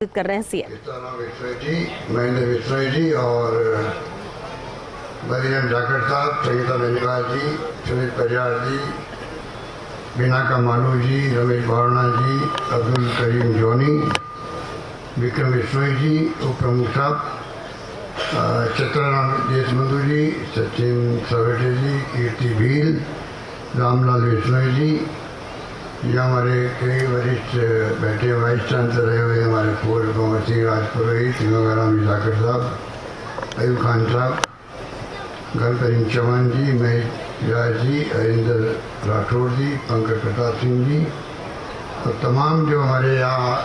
कर रहे हैं सीएम। विश्व जी, महेंद्र विश्व जी और मरियम जाखड़ साहब, संगीता बेनीवाल जी, सुनील परिहार जी, बिनाका मालू जी, रमेश भावना जी, अब्दुल करीम जोनी, विक्रम विश्नोई जी, उप प्रमुख साहब, चित्राराम देशबंधु जी, सचिन सवेटे जी, कीर्ति भील, रामलाल विश्नोई जी, ये हमारे कई वरिष्ठ बैठे वाइस चांसलर रहे हुए हमारे पूर्व भगत सिंह राजपुरोहित, गंगाराम जाखड़ साहब, अयूब खान साहब, गणकरीम चौहान जी, महेश राज जी, हरिंदर राठौर जी, पंकज प्रताप सिंह जी और तमाम जो हमारे यहाँ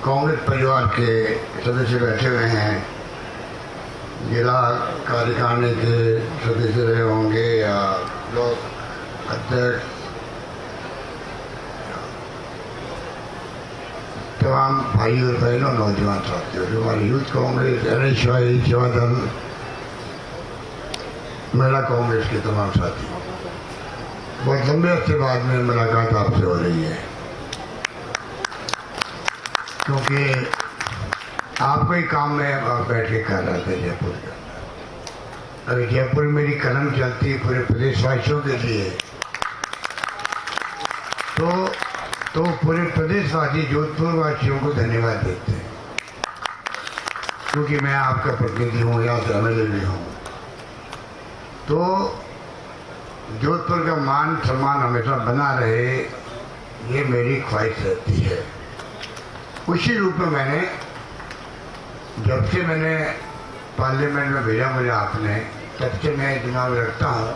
कांग्रेस परिवार के सदस्य बैठे हुए हैं, जिला कार्यकारिणी के सदस्य रहे होंगे या ब्लॉक अध्यक्ष, तमाम भाई और बहनों, नौजवान साथियों, जो हमारी यूथ कांग्रेस, NSY, सेवा दल, महिला कांग्रेस के तमाम साथी, बहुत लंबे अरसे बाद में मुलाकात आपसे हो रही है, क्योंकि आपको ही काम में आप बैठ के कर रहे थे जयपुर का। अभी जयपुर में मेरी कलम चलती है पूरे प्रदेशवासियों के लिए, तो पूरे प्रदेशवासी जोधपुर वासियों को धन्यवाद देते हैं, क्योंकि मैं आपका प्रतिनिधि हूँ, यहाँ से MLA भी हूँ, तो जोधपुर का मान सम्मान हमेशा बना रहे, ये मेरी ख्वाहिश रहती है। उसी रूप में मैंने जब से मैंने पार्लियामेंट में भेजा मुझे आपने, तब से मैं दिमाग रखता हूँ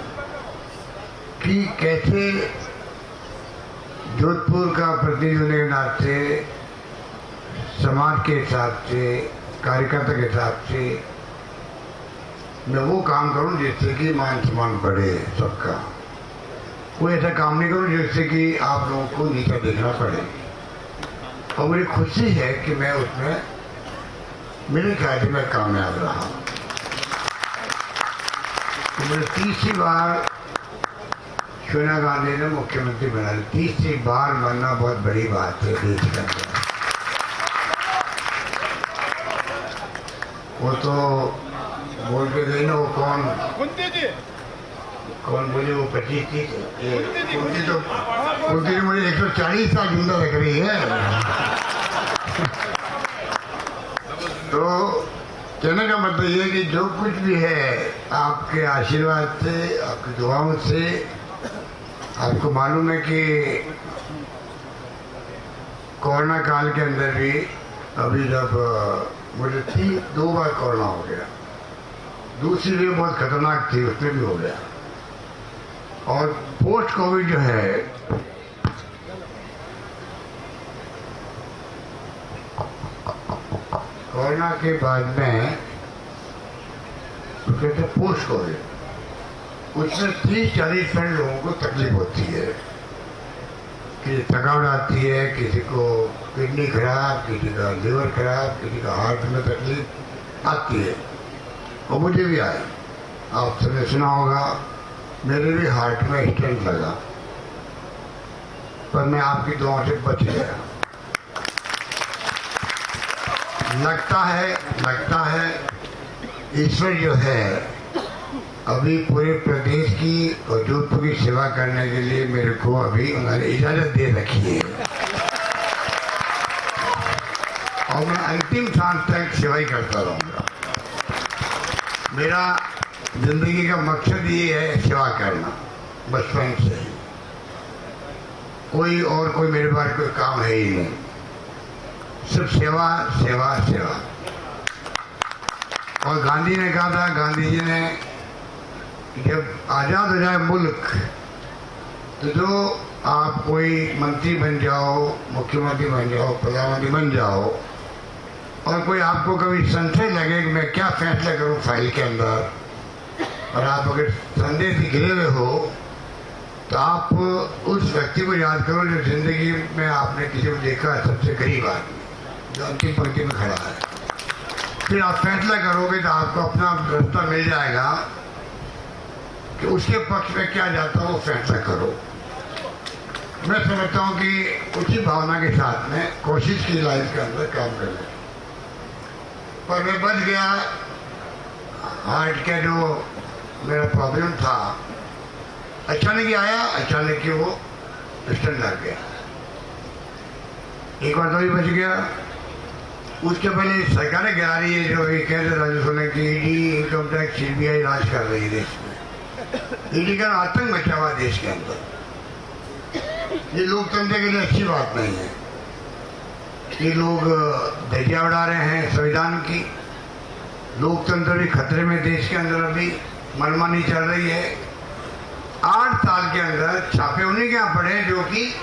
कि कैसे जोधपुर का प्रतिनिधि होने के नाते समाज के हिसाब से, कार्यकर्ता के हिसाब से मैं वो काम करूं जिससे कि मान सम्मान बढ़े सबका। कोई ऐसा काम नहीं करूं जिससे कि आप लोगों को नीचा देखना पड़े, और मुझे खुशी है कि मैं उसमें मेरे ख्याल से मैं कामयाब रहा। तो मुझे तीसरी बार सोनिया गांधी ने मुख्यमंत्री बना ली, तीसरी बार बनना बहुत बड़ी बात है देश के अंदर। वो तो बोल के गई ना, वो कौन बोले, वो 25-30 कुंती तो मुझे 140 साल जिंदा लग रही है। तो कहने का मतलब ये है कि जो कुछ भी है आपके आशीर्वाद से, आपकी दुआओं से। आपको मालूम है कि कोरोना काल के अंदर भी अभी जब मुझे 2 बार कोरोना हो गया, दूसरी वेव बहुत खतरनाक थी, उसमें भी हो गया, और पोस्ट कोविड जो है कोरोना के बाद में तो कहते पोस्ट कोविड, उसमें 30-40% लोगों को तकलीफ होती है, कि थकावट आती है, किसी को किडनी खराब, किसी का लीवर खराब, किसी का हार्ट में तकलीफ आती है, और मुझे भी आया। आप सबने सुना होगा, मेरे भी हार्ट में स्टेंट लगा, पर मैं आपकी दुआओं से बच गया। लगता है ईश्वर जो है अभी पूरे प्रदेश की और जोधपुर की सेवा करने के लिए मेरे को अभी उन्होंने इजाजत दे रखी है, और मैं अंतिम सांस तक सेवा ही करता रहूंगा। मेरा जिंदगी का मकसद ये है सेवा करना, बचपन से ही। कोई मेरे पास कोई काम है ही नहीं, सिर्फ सेवा सेवा सेवा। और गांधी ने कहा था, गांधी जी ने, जब आज़ाद हो जाए मुल्क तो जो आप कोई मंत्री बन जाओ, मुख्यमंत्री बन जाओ, प्रधानमंत्री बन जाओ, और कोई आपको कभी संशय लगे कि मैं क्या फैसला करूं फाइल के अंदर, और आप अगर संदेह से घिरे हुए हो, तो आप उस व्यक्ति को याद करो जो जिंदगी में आपने किसी को देखा सबसे गरीब आदमी, जो अंतिम पंक्ति में खड़ा है। फिर आप फैसला करोगे तो आपको अपना रास्ता मिल जाएगा कि उसके पक्ष में क्या जाता हो, फैसला करो। मैं समझता हूँ कि उसी भावना के साथ में कोशिश की लाइफ के अंदर काम कर ले, पर मैं बच गया। हार्ट का जो मेरा प्रॉब्लम था अचानक ही आया, अचानक ही वो स्टंट लग गया। एक बार तो ही बच गया। उसके पहले सरकारें गिरा रही है, जो ये कह रहे राजस्व ने कि ईडी, इनकम टैक्स, सीबीआई राज कर रही है देश में। ईडी का आतंक मचा हुआ देश के अंदर। ये लोकतंत्र के लिए अच्छी बात नहीं है। ये लोग धज्जियां उड़ा रहे हैं संविधान की। लोकतंत्र भी खतरे में देश के अंदर, अभी मनमानी चल रही है। 8 साल के अंदर छापे उन्हीं के यहाँ पड़े जो कि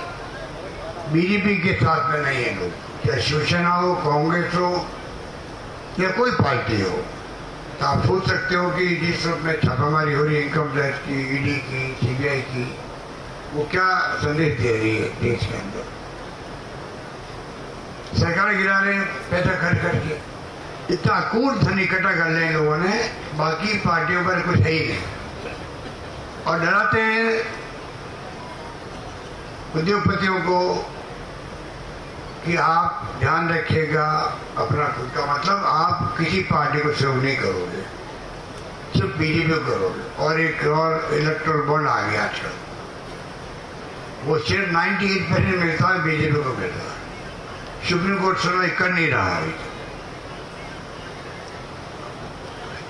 बीजेपी के साथ में नहीं है लोग, चाहे शिवसेना हो, कांग्रेस हो या कोई पार्टी हो। तो आप सोच सकते हो कि जिस रूप में छापामारी हो रही है इनकम टैक्स की, ईडी की, सीबीआई की, वो क्या संदेश दे रही है देश के अंदर। सरकार गिरा रहे हैं पैसा खर्च करके, इतना कूट धन इकट्ठा कर लिया इन लोगों ने, बाकी पार्टियों पर कुछ है ही नहीं। और डराते हैं उद्योगपतियों को कि आप ध्यान रखिएगा अपना खुद का, मतलब आप किसी पार्टी को सहयोग नहीं करोगे, सिर्फ बीजेपी को करोगे। और एक और इलेक्टोरल बॉन्ड आ गया आजकल, वो सिर्फ 98% मिलता है, बीजेपी को मिलता है। सुप्रीम कोर्ट सुनवाई कर नहीं रहा है।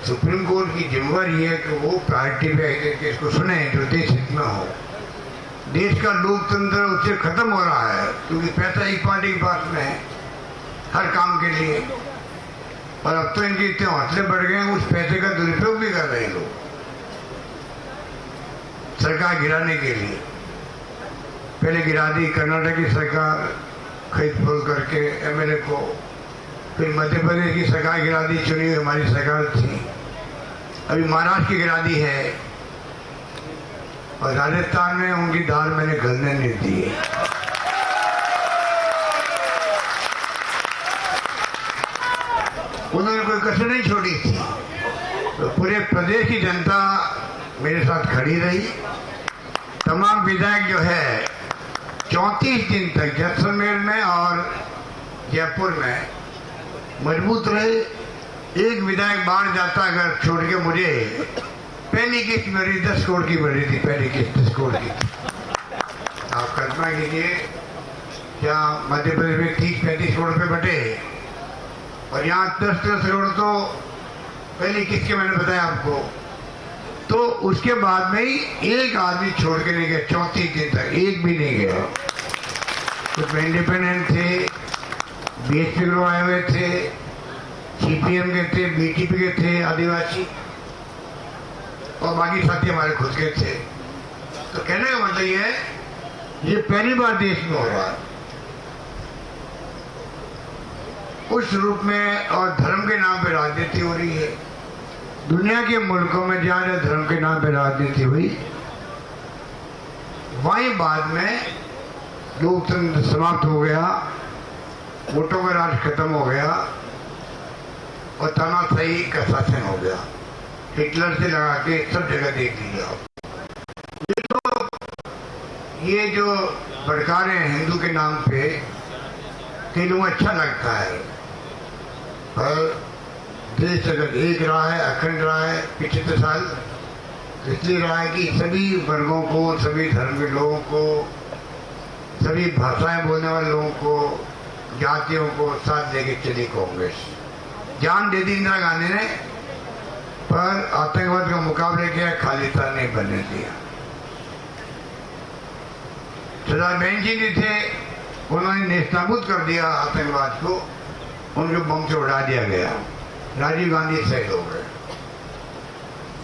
सुप्रीम कोर्ट की जिम्मेवारी है कि वो प्रायोरिटी पे केस को सुने जो देश हित में हो। देश का लोकतंत्र उससे खत्म हो रहा है, क्योंकि पैसा एक पार्टी के पास में है हर काम के लिए। और अब तो इनके इतने हौसले बढ़ गए हैं, उस पैसे का दुरुपयोग भी कर रहे हैं लोग सरकार गिराने के लिए। पहले गिरा दी कर्नाटक की सरकार खरीद फरोख्त करके एमएलए को, फिर मध्य प्रदेश की सरकार गिरा दी, चुनी हुई हमारी सरकार थी। अभी महाराष्ट्र की गिरा दी है, और राजस्थान में उनकी दाल मैंने गलने नहीं दी है। उन्होंने कोई कसर नहीं छोड़ी थी। तो पूरे प्रदेश की जनता मेरे साथ खड़ी रही। तमाम विधायक जो है 34 दिन तक जैसलमेर में और जयपुर में मजबूत रहे। एक विधायक बाहर जाता अगर छोड़ के, मुझे पहली किस्त मेरी 10 करोड़ की बढ़ी थी, पहली किस्त 10 करोड़ की थी। आप कल्पना कीजिए, क्या मध्य प्रदेश में 30-35 करोड़ रुपये बटे, और यहाँ 10-10 करोड़ तो पहली किस्त के मैंने बताया आपको। तो उसके बाद में ही एक आदमी छोड़ के नहीं गया 34 दिन तक, एक भी नहीं गया। कुछ इंडिपेंडेंट थे, बीएसपी लोग आए हुए थे, सीपीएम के थे, बीटीपी के थे, आदिवासी, और बाकी साथी हमारे खुद के थे। तो कहने का मतलब ये है, ये पहली बार देश में हो रहा है उस रूप में, और धर्म के नाम पे राजनीति हो रही है। दुनिया के मुल्कों में जहाँ धर्म के नाम पे राजनीति हुई, वहीं बाद में लोकतंत्र समाप्त हो गया, वोटों का राज खत्म हो गया, और तानाशाही का शासन हो गया। हिटलर से लगा के सब जगह देख लीजिए आप। ये जो भड़का रहे हैं हिंदू के नाम पे, कई लोगों को अच्छा लगता है, पर देश अगर एक रहा है, अखंड रहा है 75 साल, इसलिए रहा है कि सभी वर्गों को, सभी धर्म के लोगों को, सभी भाषाएं बोलने वाले लोगों को, जातियों को साथ लेके चली कांग्रेस। जान दे दी इंदिरा गांधी ने, पर आतंकवाद का मुकाबले किया, खालिस्तान नहीं बनने दिया। सरदार बहन जी भी थे, उन्होंने नेस्तनाबूद कर दिया आतंकवाद को, उनको बम से उड़ा दिया गया। राजीव गांधी शहीद हो गए।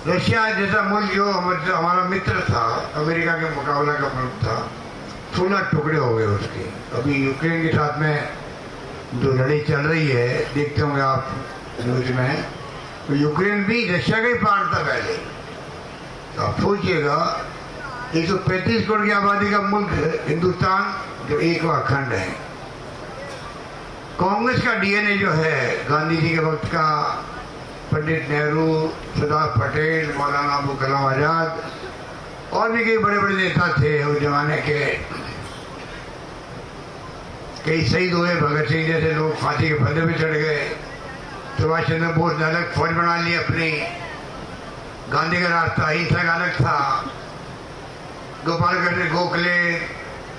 रशिया जैसा मुल्क जो हमारा मित्र था, अमेरिका के मुकाबला का मुल्क था, 16 टुकड़े हो गए उसके। अभी यूक्रेन के साथ में जो लड़ाई चल रही है, देखते होंगे आप न्यूज में, तो यूक्रेन भी रशिया का ही पार्ट था पहले। तो आप सोचिएगा, 135 करोड़ की आबादी का मुल्क हिंदुस्तान, जो एक अखंड है। कांग्रेस का डीएनए जो है, गांधी जी के वक्त का, पंडित नेहरू, सरदार पटेल, मौलाना अबुल कलाम आजाद, और भी कई बड़े बड़े नेता थे उस जमाने के, कई शहीद हुए, भगत सिंह जैसे लोग फांसी के फंदे पे चढ़ गए, सुभाष चंद्र बोस ने अलग फौज बना ली अपनी, गांधी का रास्ता अहिंसा का अलग था, गोपालगंज में गोखले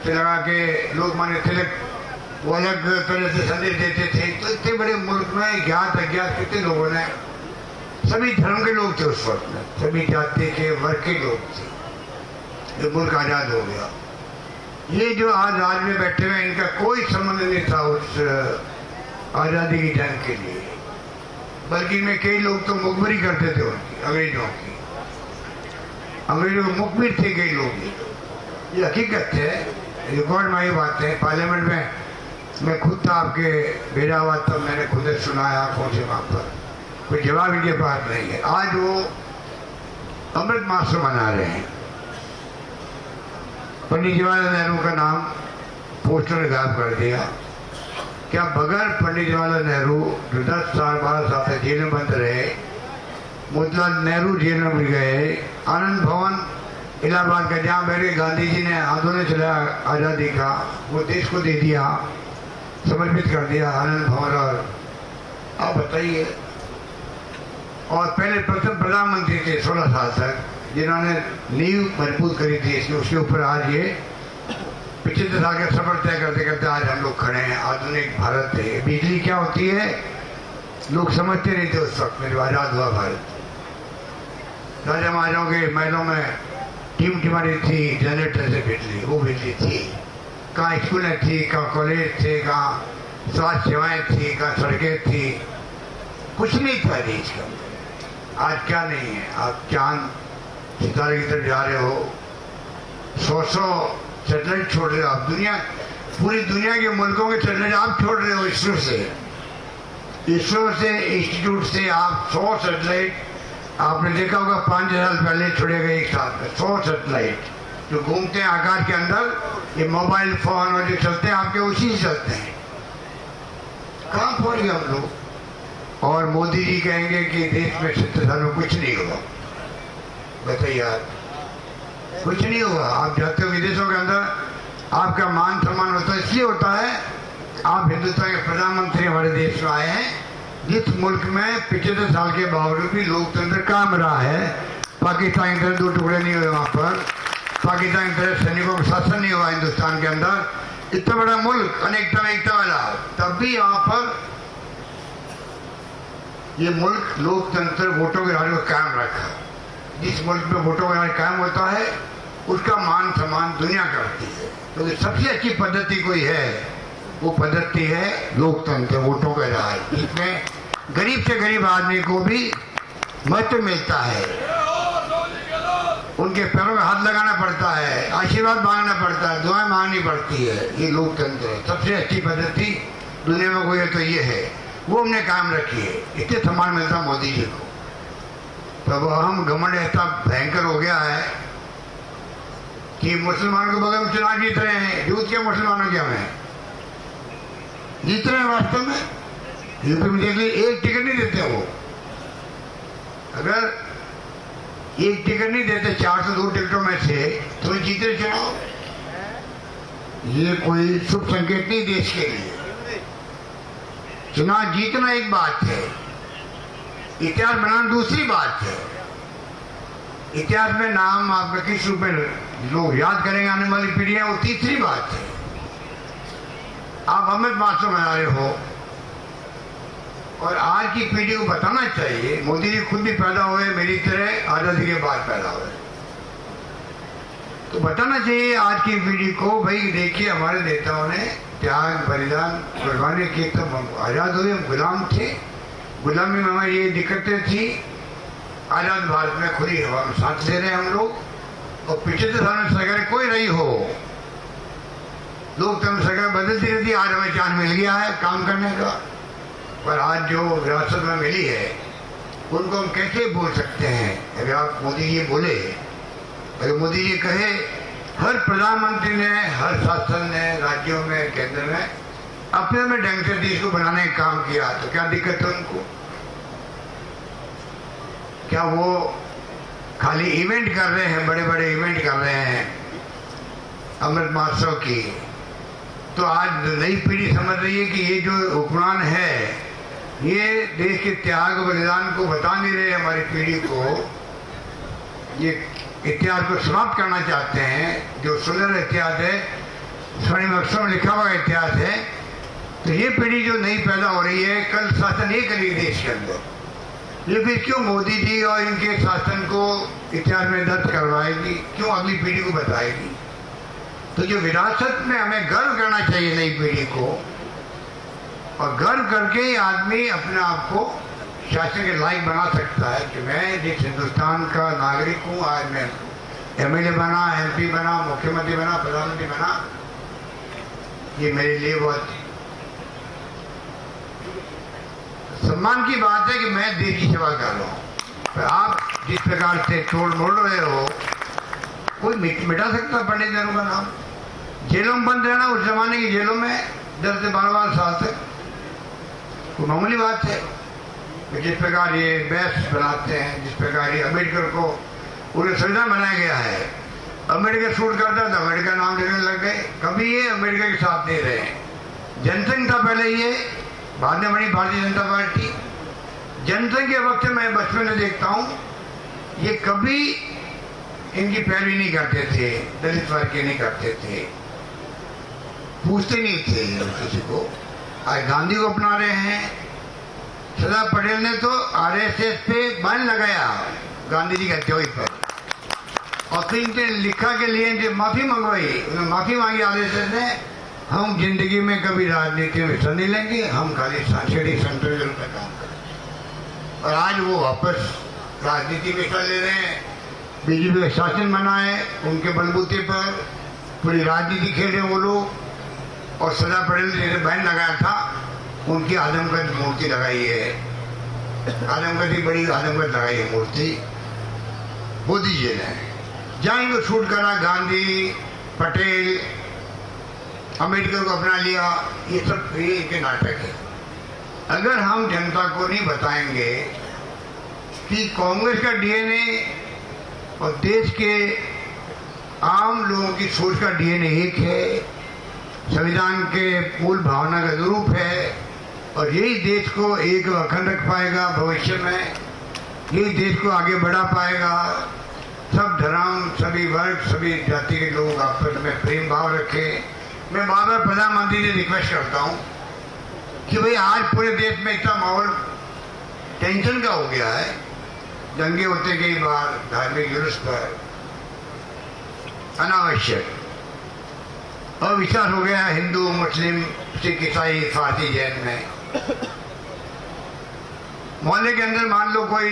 से लगा के लोकमान्य तिलक वो अलग तरह से संदेश देते थे। तो इतने बड़े मुल्क में ज्ञात अज्ञात कितने लोगों ने, सभी धर्म के लोग थे उस वक्त में, सभी जाति के वर्ग के लोग थे। जो मुल्क आजाद हो गया, ये जो आज राज में बैठे हुए इनका कोई संबंध नहीं था उस आज़ादी की जंग के लिए, बल्कि इनमें कई लोग तो मुखबरी करते थे उनकी, अंग्रेजों की, अंग्रेजों के मुखबिर थे कई लोग। ये हकीकत है, रिकॉर्ड में ये बात है। पार्लियामेंट में मैं खुद था, आपके भेजा हुआ तब मैंने खुद सुनाया आंखों से, वहाँ पर कोई जवाब इनके पास नहीं है। आज वो अमृत महोत्सव मना रहे हैं, पंडित जवाहरलाल नेहरू का नाम पोस्टर में गायब कर दिया। क्या बगैर पंडित जवाहरलाल नेहरू जो 10 साल 12 साल तक जेल में बंद रहे, मोतीलाल नेहरू जेल में भी गए, आनंद भवन इलाहाबाद का जहाँ बैठ के गांधी जी ने आंदोलन चलाया आज़ादी का, वो देश को दे दिया, समर्पित कर दिया आनंद भवन। और आप बताइए, और पहले प्रथम प्रधानमंत्री थे 16 साल तक जिन्होंने नींव मजबूत करी थी इसमें, उसके ऊपर आज ये 75 साल का सफर तय करते करते आज हम लोग खड़े हैं। आधुनिक भारत है। बिजली क्या होती है लोग समझते नहीं थे उस वक्त में, जो आज़ाद हुआ भारत। राजा महाराजाओं के महलों में टिमटिमारी थी, जनरेटर से बिजली, वो बिजली थी। कहाँ स्कूलें थी, कहाँ कॉलेज थे, कहाँ स्वास्थ्य सेवाएं थी, कहाँ सड़कें थी, कुछ नहीं था देश का। आज क्या नहीं है, आप चांद सितारे की तरफ जा रहे हो, 100 सैटेलाइट छोड़ रहे हो आप, दुनिया पूरी दुनिया के मुल्कों के सैटेलाइट आप छोड़ रहे हो। इसरो से इंस्टीट्यूट से आप 100 सैटेलाइट, आपने देखा होगा 5 साल पहले छोड़े गए एक साथ में 100 सैटेलाइट जो घूमते हैं आकाश के अंदर। ये मोबाइल फोन और जो चलते हैं आपके उसी से चलते हैं। कहाँ पहुंच गए हम लोग। और मोदी जी कहेंगे कि देश में 70 साल में कुछ नहीं हुआ। बताइए यार, कुछ नहीं हुआ। आप जाते हो विदेशों के अंदर, आपका मान सम्मान होता है, इसलिए होता है आप हिंदुस्तान के प्रधानमंत्री हमारे देश में आए हैं, जिस मुल्क में 75 साल के बावजूद भी लोकतंत्र काम रहा है। पाकिस्तान की तरह 2 टुकड़े नहीं हुए वहाँ पर, पाकिस्तान की तरह सैनिकों का शासन नहीं हुआ हिंदुस्तान के अंदर। इतना बड़ा मुल्क, अनेकता में एकता वाला, तब भी यहाँ पर ये मुल्क लोकतंत्र वोटों के राज को कायम रखा। जिस मुल्क में वोटों का राज कायम होता है उसका मान सम्मान दुनिया करती है। क्योंकि सबसे अच्छी पद्धति कोई है, वो पद्धति है लोकतंत्र, वोटों का राज। इसमें गरीब से गरीब आदमी को भी महत्व मिलता है, उनके पैरों में हाथ लगाना पड़ता है, आशीर्वाद मांगना पड़ता है, दुआएं मांगनी पड़ती है। ये लोकतंत्र है, सबसे अच्छी पद्धति दुनिया में कोई है तो ये है, वो हमने कायम रखी है। इतने सम्मान मिलता मोदी जी को। तब हम घमंड ऐसा भयंकर हो गया है कि मुसलमानों के बगैर चुनाव जीत रहे हैं। यूथ क्या मुसलमानों के हमें जीत रहे हैं वास्तव में। यूपी में देख लीजिए, एक टिकट नहीं देते वो। अगर एक टिकट नहीं देते 402 टिकटों में से, तो जीते चुनाव। ये कोई शुभ संकेत नहीं देश के लिए। चुनाव जीतना एक बात है, इतिहास बनाना दूसरी बात है। इतिहास में नाम आपका किस रूप में लोग याद करेंगे आने वाली पीढ़ियां, वो तीसरी बात है। आप अमृत महोत्सव मना रहे हो और आज की पीढ़ी को बताना चाहिए, मोदी जी खुद भी पैदा हुए मेरी तरह आजादी के बाद पैदा हुए, तो बताना चाहिए आज की पीढ़ी को, भाई देखिए हमारे नेताओं ने त्याग बलिदान कुर्बानी की, तब आजाद हुए, हम गुलाम थे। गुलामी में हमारी ये दिक्कतें थी। आजाद भारत में खुली हवा में सांस ले रहे हैं हम लोग। और 75 साल में सरकार कोई रही हो, लोकतंत्र सरकार बदलती रहती। आज हमें चांस मिल गया है काम करने का, पर आज जो विरासत में मिली है उनको हम कैसे बोल सकते हैं। अगर आप मोदी जी बोले, अगर मोदी जी कहे हर प्रधानमंत्री ने, हर शासन ने राज्यों में, केंद्र में अपने में ढंग से देश को बनाने का काम किया, तो क्या दिक्कत है उनको। क्या वो खाली इवेंट कर रहे हैं, बड़े बड़े इवेंट कर रहे हैं अमृत महोत्सव की, तो आज नई पीढ़ी समझ रही है कि ये जो हुक्मरान है ये देश के त्याग बलिदान को बता नहीं रहे हमारी पीढ़ी को, ये इतिहास को समाप्त करना चाहते हैं। जो सुंदर इतिहास है, स्वर्णिम अक्षरों में लिखा हुआ इतिहास है। तो ये पीढ़ी जो नई पैदा हो रही है, कल शासन ये करेगी देश के अंदर, ये फिर क्यों मोदी जी और इनके शासन को इतिहास में दर्ज करवाएगी, क्यों अगली पीढ़ी को बताएगी? तो जो विरासत में हमें गर्व करना चाहिए नई पीढ़ी को, और गर्व करके ही आदमी अपने आप को शासन के लायक बना सकता है कि मैं जिस हिंदुस्तान का नागरिक हूँ, आज मैं एमएलए बना, एमपी बना, मुख्यमंत्री बना, प्रधानमंत्री बना, ये मेरे लिए बहुत सम्मान की बात है कि मैं देश की सेवा कर रहा हूँ। आप जिस प्रकार से तोड़ मोड़ रहे हो, कोई मिटा सकता पंडित नेहरू का नाम? जेलों में बंद रहना उस जमाने की जेलों में 10 से 12 साल तक कोई मामूली बात है। जिस प्रकार ये बैस बनाते हैं, जिस प्रकार ये अम्बेडकर को पूरे संविधान बनाया गया है, अम्बेडकर शूट करता था, अम्बेडकर नाम लेने लग गए, कभी ये अम्बेडकर के साथ नहीं रहे। जनसंघ था पहले, ये बाद में बनी भारतीय जनता पार्टी। जनसंघ के वक्त मैं बचपन में देखता हूँ, ये कभी इनकी पैरवी नहीं करते थे, दलित वर्ग के नहीं करते थे, पूछते नहीं थे किसी को। आज गांधी को अपना रहे हैं। सरदार पटेल ने तो आरएसएस पे बैन लगाया गांधी जी के हत्या पर, और फिर इनके लिखा के लिए माफी मंगवाई, उन्होंने माफी मांगी आरएसएस ने, हम जिंदगी में कभी राजनीति में हिस्सा नहीं लेंगे, हम खाली सांस्कृतिक संतुलन पर काम करेंगे। और आज वो वापस राजनीति में हिस्सा ले रहे हैं। बीजेपी का शासन बना है, उनके बलबूते पर पूरी राजनीति खेल रहे वो लोग। और सरदार पटेल ने जिसे बैन लगाया था, उनकी आदमकद मूर्ति लगाई है, आदमकद की बड़ी आदमकद लगाई है मूर्ति मोदी जी ने। जहाँ इनको शूट करा, गांधी, पटेल, अम्बेडकर को अपना लिया, ये सब ये इनके नाटक है। अगर हम जनता को नहीं बताएंगे कि कांग्रेस का डीएनए और देश के आम लोगों की सोच का डीएनए एक है, संविधान के मूल भावना का रूप है, और यही देश को एक अखंड रख पाएगा भविष्य में, यही देश को आगे बढ़ा पाएगा। सब धर्म, सभी वर्ग, सभी जाति के लोग आपस में प्रेम भाव रखें। मैं बार बार प्रधानमंत्री से रिक्वेस्ट करता हूं कि भाई आज पूरे देश में इतना माहौल टेंशन का हो गया है, दंगे होते कई बार धार्मिक जुलूस पर, अनावश्यक अविश्वास हो गया हिंदू, मुस्लिम, सिख, ईसाई, फारसी, जैन में। मोहल्ले के अंदर मान लो कोई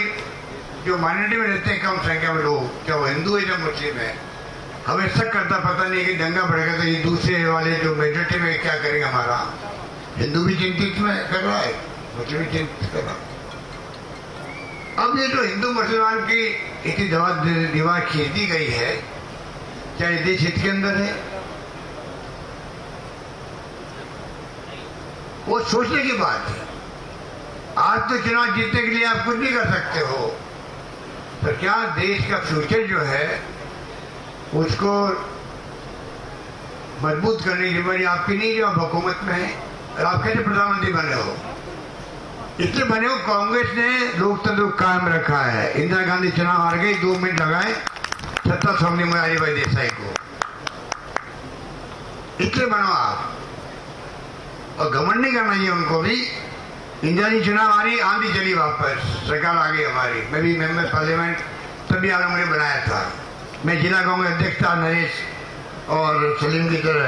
जो माइनॉरिटी में रहते हैं, कम संख्या में लोग, चाहे वो हिंदू है चाहे मुस्लिम है, हमें शक करता पता नहीं कि दंगा बढ़ेगा तो ये दूसरे वाले जो मेजोरिटी में क्या करेंगे हमारा। हिंदू भी चिंतित में कर रहा है, मुस्लिम भी चिंतित कर रहा है। अब ये जो हिंदू मुसलमान की इतनी दीवार खींच दी गई है, चाहे देश हित के अंदर है, वो सोचने की बात है। आज तो चुनाव जीतने के लिए आप कुछ नहीं कर सकते हो, तो क्या देश का फ्यूचर जो है उसको मजबूत करने की जिम्मेदारी आपकी नहीं, जो आप हुकूमत में है। और आप कैसे प्रधानमंत्री बने हो? इसलिए बने हो, कांग्रेस ने लोकतंत्र को कायम रखा है। इंदिरा गांधी चुनाव हार गई, 2 मिनट लगाए सत्ता सौंपनी मोरारजी भाई देसाई को, इसलिए बनो आप। और घमंड नहीं करना चाहिए उनको भी। इंदिरा जी चुनाव हारी, आंधी चली वापस, सरकार आ गई हमारी। मैं भी मेंबर पार्लियामेंट तभी आलम ने बनाया था, मैं जिला कांग्रेस अध्यक्ष था, नरेश और सलीम की तरह।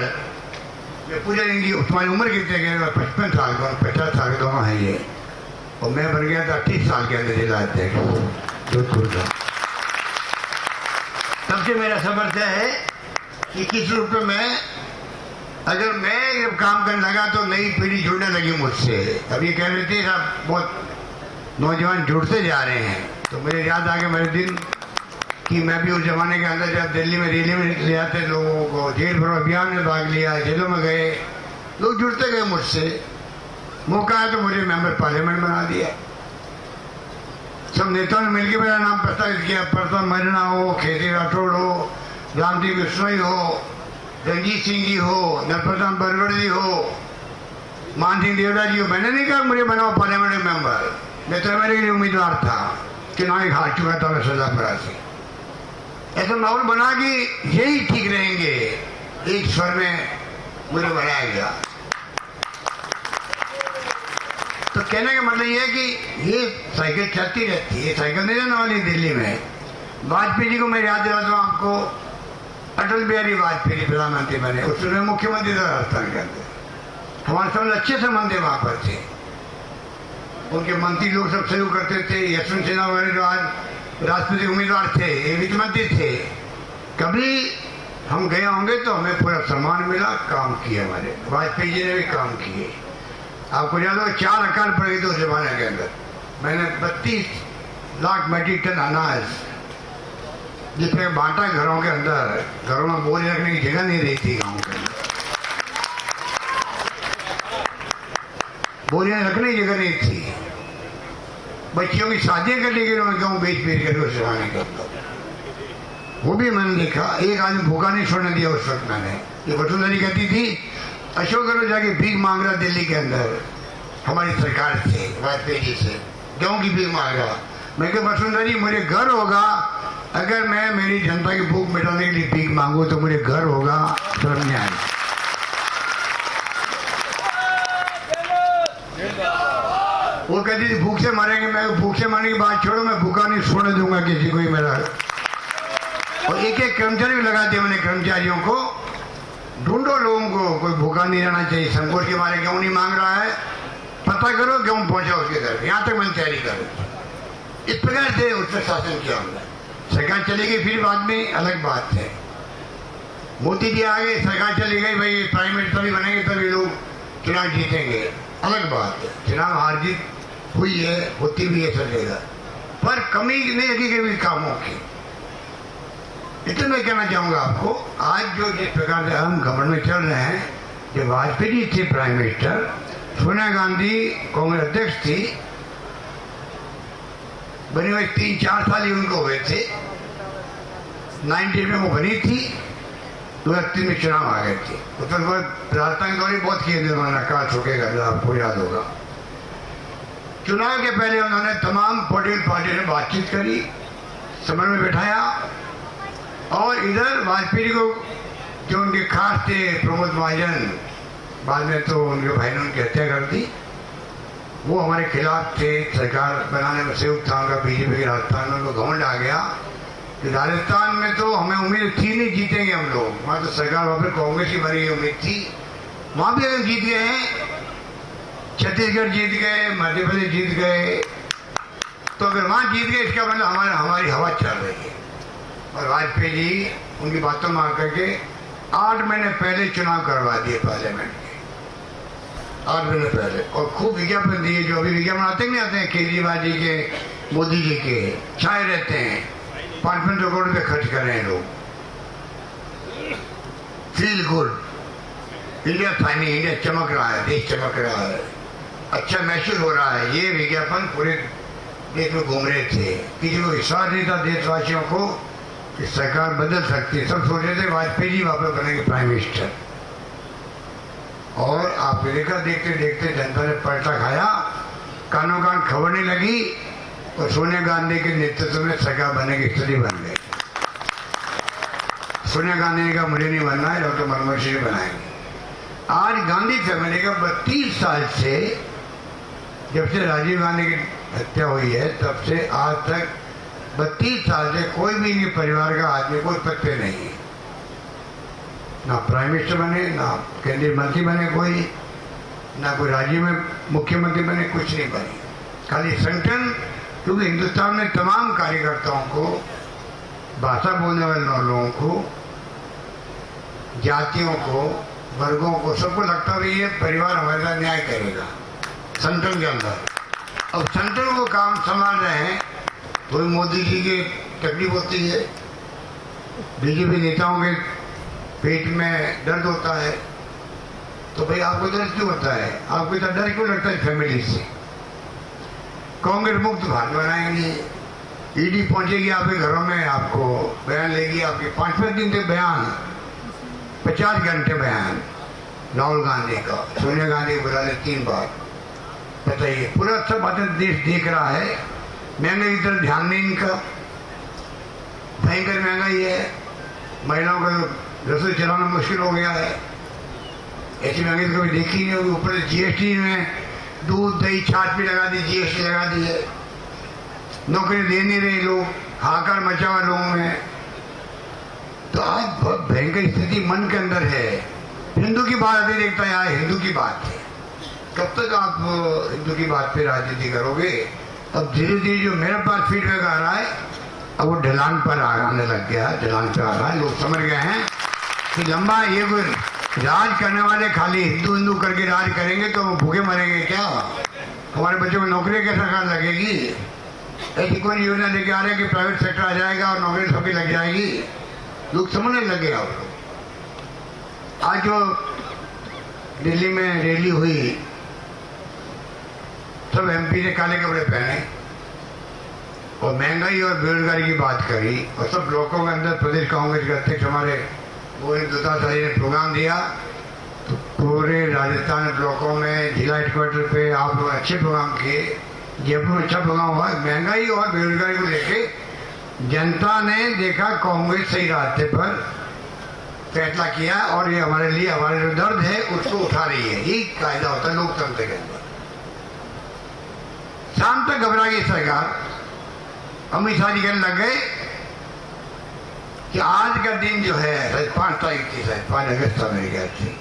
मैं पूछा कि तुम्हारी उम्र कितने की? 55 साल का, 50 साल के दोनों हैं ये। और मैं बन गया था 30 साल के अंदर जिला अध्यक्ष जोधपुर का। तब से मेरा सफर तय है कि किस रूप में मैं, अगर मैं जब काम करने लगा तो नई पीढ़ी जुड़ने लगी मुझसे। अब ये कह रहे थे सब बहुत नौजवान जुड़ते जा रहे हैं, तो मुझे याद आ गया मेरे दिन कि मैं भी उस जमाने के अंदर जब दिल्ली में रैली में ले आते लोगों को, जेल भरो अभियान में भाग लिया, जेलों में गए, लोग जुड़ते गए मुझसे। मौका है तो मुझे मेंबर पार्लियामेंट बना दिया। सब नेताओं ने मिलकर मेरा नाम प्रस्तावित किया। प्रथम मरना हो, खेती राठौड़ हो, रामदीप बिश्नोई हो, रंजीत सिंह जी हो, नरपतम बरगढ़ जी हो, मान सिंह देवड़ा जी हो, मैंने नहीं कहा मुझे बनाओ पार्लियामेंट मेंबर। मैं तो मेरे लिए उम्मीदवार था, चुनाव हार चुका था, मैं सजा पड़ा थी। ऐसा माहौल बना कि यही ठीक रहेंगे, एक स्वर में मुझे बनाया गया। तो कहने का मतलब ये है कि ये साइकिल चलती रहती है, साइकिल नहीं रहने वाली दिल्ली में। वाजपेयी जी को मैं याद दिलाता हूँ आपको, अटल बिहारी वाजपेयी प्रधानमंत्री बने, उस समय मुख्यमंत्री था राजस्थान के अंदर। हमारे साथ अच्छे संबंध वहां पर थे, उनके मंत्री लोग सब सहयोग करते थे। यशवंत सिन्हा वगैरह जो आज राष्ट्रपति उम्मीदवार थे, ये वित्त मंत्री थे। कभी हम गए होंगे तो हमें पूरा सम्मान मिला, काम किए हमारे वाजपेयी जी ने भी काम किए। आपको याद हो 4 अकाल पड़ गए थे उस जमाने के अंदर। मैंने 32 लाख मेट्रिक टन अनाज जिसमें बांटा घरों के अंदर, घरों में बोरी रखने की जगह नहीं रही थी गाँव के अंदर, बोरियां रखने की जगह नहीं थी। बच्चियों की शादियां कर ली गई गेहूँ बेच कर उस जमाने के अंदर, वो भी मैंने देखा। एक आदमी भूखा नहीं छोड़ने दिया उस वक्त मैंने। ये वसुंधरा कहती थी अशोक गहलोत जाके भीख मांग रहा दिल्ली के अंदर हमारी सरकार से, वाजपेयी जी से, गेहूँ की भीख मांग रहा। मैं कहा वसुंधरा जी मुझे घर होगा अगर मैं मेरी जनता की भूख मिटाने के लिए भीख मांगू, तो मुझे घर होगा, शर्म नहीं आएगी। वो कहती थी भूख से मारेंगे, मैं भूख से मारने की बात छोड़ो, मैं भूखा नहीं सोने दूंगा किसी को ही मेरा। और एक एक कर्मचारी भी लगा दिया मैंने, कर्मचारियों को ढूंढो लोगों को, कोई भूखा नहीं रहना चाहिए, संकोच के मारे गेहूं नहीं मांग रहा है, पता करो गेहूं पहुंचा उसके घर, यहाँ तक मैंने तैयारी करो। इस प्रकार से उस पर शासन किया हमने। सरकार चली गई फिर बाद में अलग बात है, मोदी जी आ गए, सरकार चली गई, भाई प्राइम मिनिस्टर भी बनेंगे तभी लोग चुनाव जीतेंगे, अलग बात है। चुनाव हार जीत हुई है, होती भी है, चलेगा, पर कमी नहीं लगी कभी कामों की। इतना मैं कहना चाहूंगा आपको, आज जो जिस प्रकार से हम गवर्नमेंट में चल रहे हैं, जब वाजपेयी जी थे प्राइम मिनिस्टर, सोनिया गांधी कांग्रेस अध्यक्ष थी, बने हुए 3-4 साल ही उनको हुए थे। 90 में वो बनी थी, 2003 में चुनाव आ गए थे। उत्तर राजस्थान के दौरे बहुत किए थे उन्होंने, आकाश होकेगा, आपको याद होगा। चुनाव के पहले उन्होंने तमाम पॉलिटिकल पार्टी से बातचीत करी, समन्वय में बैठाया, और इधर वाजपेयी को जो उनके खास थे प्रमोद महाजन, बाद में तो उनके भाई ने उनकी हत्या कर दी, वो हमारे खिलाफ थे। सरकार बनाने में सहयोग था उनका बीजेपी के राजस्थान में। उनको घमंड आ गया कि राजस्थान में तो हमें उम्मीद थी नहीं जीतेंगे हम लोग, वहाँ तो सरकार वहाँ पर कांग्रेस की बनी उम्मीद थी, वहाँ भी अगर जीत गए हैं, छत्तीसगढ़ जीत गए, मध्य प्रदेश जीत गए, तो अगर वहाँ जीत गए इसका मतलब हमारी हवा चल रही है। और वाजपेयी जी उनकी बातों में आकर के 8 महीने पहले चुनाव करवा दिए पार्लियामेंट के, 8 महीने पहले, और खूब विज्ञापन दिए, जो अभी विज्ञापन आते नहीं आते हैं केजरीवाल जी के, मोदी जी के, छाए रहते हैं, 500 करोड़ रुपये खर्च कर रहे हैं लोग। Feel good, India fining, India चमक रहा है, देश चमक रहा है, अच्छा महसूस हो रहा है। ये विज्ञापन पूरे देश में घूम रहे थे, किसी को विश्वास नहीं था देशवासियों को कि सरकार बदल सकती है। सब सोच रहे थे वाजपेयी जी वापस बनेंगे प्राइम मिनिस्टर, और आप देखा देखते देखते जनता ने पलटा खाया, कानों कान खबर नहीं लगी, और सोनिया गांधी के नेतृत्व में सरकार बनने की स्थिति बन गई। सोनिया गांधी ने कहा मुझे नहीं बनना है, डॉक्टर मनमोहन सिंह बनाएंगे। आज गांधी फैमिली का 32 साल से, जब से राजीव गांधी की हत्या हुई है तब से आज तक 32 साल से कोई भी इनके परिवार का आदमी कोई पद पे नहीं है, ना प्राइम मिनिस्टर बने, ना केंद्रीय मंत्री बने कोई, ना कोई राज्य में मुख्यमंत्री बने, कुछ नहीं बने, खाली संगठन। क्योंकि हिंदुस्तान में तमाम कार्यकर्ताओं को, भाषा बोलने वाले लोगों को, जातियों को, वर्गों को, सबको लगता है ये परिवार हमारे साथ न्याय करेगा संगठन के अंदर। अब संगठन को काम संभाल रहे हैं, कोई मोदी जी की तकलीफ होती है, बीजेपी नेताओं के पेट में दर्द होता है, तो भाई आपको दर्द क्यों होता है, आपको इतना डर क्यों लगता है फैमिली से? कांग्रेस मुक्त भारत बनाएंगे, ईडी पहुंचेगी आपके घरों में, आपको बयान लेगी, आपके 5-5 दिन के बयान 50 घंटे बयान राहुल गांधी का, सोनिया गांधी बुला ले 3 बार। बताइए, पूरा सब बातें देश देख रहा है। महंगाई की तरफ ध्यान नहीं इनका, भयंकर महंगाई है, महिलाओं का रसोई चलाना मुश्किल हो गया है। ऐसी महंगाई कभी देखी नहीं होगी। ऊपर जीएसटी में दूध दही छाछ भी लगा दी, जीएसटी लगा दी है। नौकरी दे नहीं रहे लोग, हाहाकार मचा हुआ लोगों में। तो आज बहुत भयंकर स्थिति मन के अंदर है। हिंदू की बात अभी देखता है यार, हिंदू की बात है, कब तक आप हिंदू की बात पे राजनीति करोगे? अब धीरे धीरे जो मेरे पास फीडबैक आ रहा है, अब वो ढलान पर आने लग गया, ढलान पे आ रहा है। लोग समझ गए हैं कि लंबा ये कोई राज करने वाले खाली हिंदू हिंदू करके राज करेंगे तो भूखे मरेंगे क्या? हमारे बच्चों को नौकरी कैसा कहाँ लगेगी? ऐसी कोई योजना लेके आ रहे हैं कि प्राइवेट सेक्टर आ जाएगा और नौकरी सबकी लग जाएगी। लोग समझने लग गए। आप लोग आज जो दिल्ली में रैली हुई, सब एमपी ने काले कपड़े पहने और महंगाई और बेरोजगारी की बात करी, और सब ब्लॉकों के अंदर प्रदेश कांग्रेस के अध्यक्ष हमारे गोविंद दुताधारी ने प्रोग्राम दिया। तो पूरे राजस्थान ब्लॉकों में जिला हेडक्वार्टर पे आप लोग अच्छे प्रोग्राम किए। जयपुर अच्छा प्रोग्राम हुआ। महंगाई और बेरोजगारी को लेके जनता ने देखा कांग्रेस सही रास्ते पर फैसला किया, और ये हमारे लिए हमारे जो दर्द है उसको उठा रही है। यही कायदा होता है लोकतंत्र के अंदर। शाम तक घबरा गई सरकार। अमित शाह जी कहने लग गए कि आज का दिन जो है 5 तारीख थी, 5 अगस्त था मेरे ख्याल से।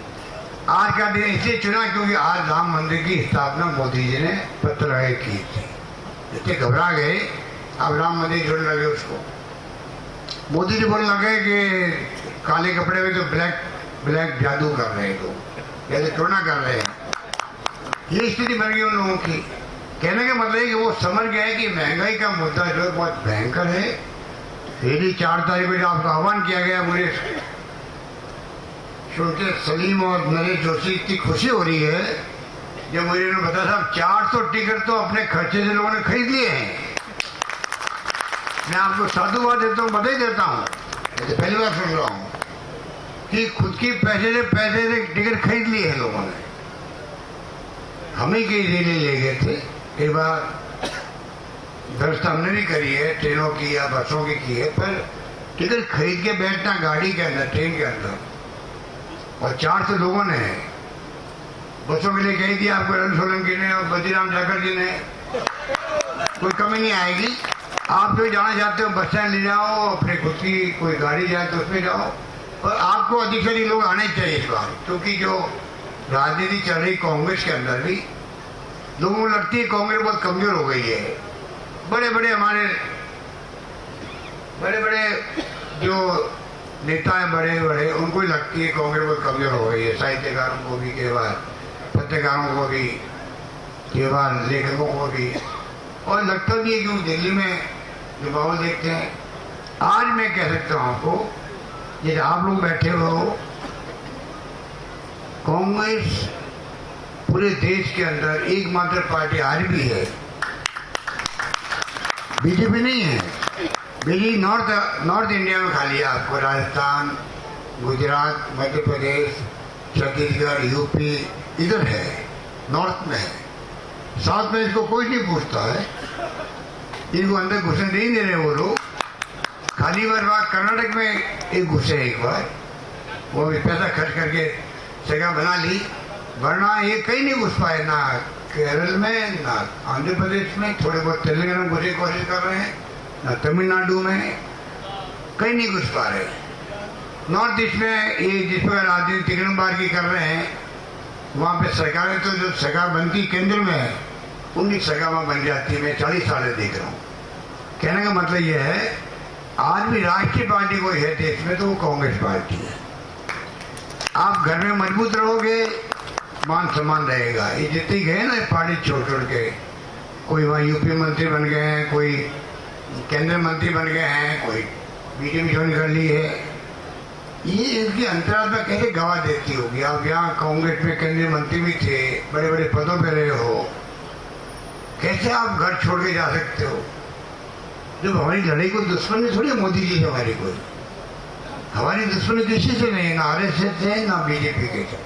आज का दिन इसलिए चुना क्योंकि आज राम मंदिर की स्थापना मोदी जी ने पत्र लगा की थी। इतने घबरा गए, अब राम मंदिर जोड़ने लगे उसको। मोदी जी बोलने लगे कि काले कपड़े में तो ब्लैक जादू कर रहे हैं लोग, जैसे टोना कर रहे हैं। ये स्थिति बन गई उन लोगों की। कहने का मतलब है कि वो समझ गए कि महंगाई का मुद्दा जो है बहुत भयंकर है। यदि 4 तारीख को जो आपका आह्वान किया गया, मुझे सुनते सलीम और नरेश जोशी इतनी खुशी हो रही है जब मुझे बताया साहब 400 टिकट तो अपने खर्चे से लोगों ने खरीद लिए हैं। मैं आपको साधुवाद देता हूँ, बधाई देता हूँ। पहली बार सुन रहा हूँ कि खुद की पैसे से टिकट खरीद लिए हैं लोगों ने। हम ही कई रैली ले गए थे, कई बार व्यवस्था हमने भी करी है, ट्रेनों की या बसों की है, पर टिकट खरीद के बैठना गाड़ी के अंदर, ट्रेन के अंदर, और 400 लोगों ने बसों के लिए कही दिया आपको, रवि सोलंकी ने और बद्रीराम जाखड़ जी ने। कोई कमी नहीं आएगी। आप जो जाना चाहते हो बस स्टैंड ले जाओ, अपने खुद की कोई गाड़ी जाए तो उसमें जाओ। और आपको अधिक से अधिक लोग आने चाहिए इस बार, क्योंकि जो राजनीति चल रही कांग्रेस के अंदर भी लोगों को लगती है कांग्रेस बहुत कमजोर हो गई है। बड़े बड़े जो नेता हैं बड़े उनको ही लगती है कांग्रेस बहुत कमजोर हो गई है। साहित्यकारों को भी कई बार, पत्रकारों को भी कई बार, लेखकों को भी। और लगता भी है कि दिल्ली में जो माहौल देखते हैं, आज मैं कह सकता हूँ आपको, जैसे आप लोग बैठे हो, कांग्रेस पूरे देश के अंदर एकमात्र पार्टी आज भी है, बीजेपी नहीं है। बीजेपी नॉर्थ इंडिया में खाली है। आपको राजस्थान, गुजरात, मध्य प्रदेश, छत्तीसगढ़, यूपी इधर है, नॉर्थ में है। साउथ में इसको कोई नहीं पूछता है, इनको अंदर घुसने नहीं दे रहे वो लोग। खाली बार कर्नाटक में एक घुसे एक बार, वो भी पैसा खर्च करके जगह बना ली, वरना ये कहीं नहीं घुस पाए, ना केरल में ना आंध्र प्रदेश में। थोड़े बहुत तेलंगाना में घुसने की कोशिश कर रहे हैं, ना तमिलनाडु में, कहीं नहीं घुस पा रहे। नॉर्थ ईस्ट में ये जिस पर राजनीति 3 बार की कर रहे हैं, वहाँ पे सरकारें तो जो सरकार बनती केंद्र में है, उनकी सरकार वहाँ बन जाती है। मैं 40 साल से देख रहा हूँ। कहने का मतलब ये है, आज भी राष्ट्रीय पार्टी कोई है देश में तो वो कांग्रेस पार्टी है। आप घर में मजबूत रहोगे, मान सम्मान रहेगा। ये जितने गए ना पार्टी छोड़ के, कोई वहाँ यूपी मंत्री बन गए हैं, कोई केंद्रीय मंत्री बन गए हैं, कोई बीजेपी ज्वाइन कर ली है। ये इनकी अंतरात्मा कैसे गवाह देती होगी? आप यहाँ कांग्रेस में केंद्रीय मंत्री भी थे, बड़े बड़े पदों पे रहे हो, कैसे आप घर छोड़ के जा सकते हो? जब हमारी लड़ाई कोई दुश्मन नहीं थोड़ी, मोदी जी हमारी कोई, हमारी दुश्मनी किसी से नहीं है, ना आरएसएस से ना बीजेपी के से।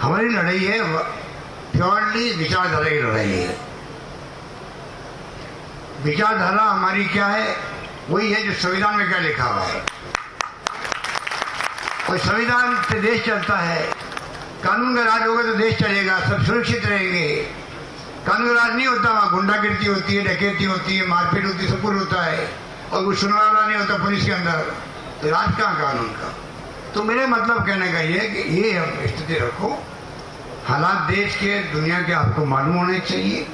हमारी लड़ाई है प्योरली विचारधारा की लड़ाई है। विचारधारा हमारी क्या है? वही है जो संविधान में क्या लिखा हुआ है, और संविधान से देश चलता है। कानून का राज होगा तो देश चलेगा, सब सुरक्षित रहेंगे। कानून का राज नहीं होता, वहाँ गुंडागिर्दी होती है, डकैती होती है, मारपीट होती है, सब कुछ होता है, और कुछ सुनने वाला नहीं होता पुलिस के अंदर, तो राज कहाँ कानून का। तो मेरा मतलब कहने का ये है कि ये हम स्थिति रखो, हालात देश के दुनिया के आपको मालूम होने चाहिए।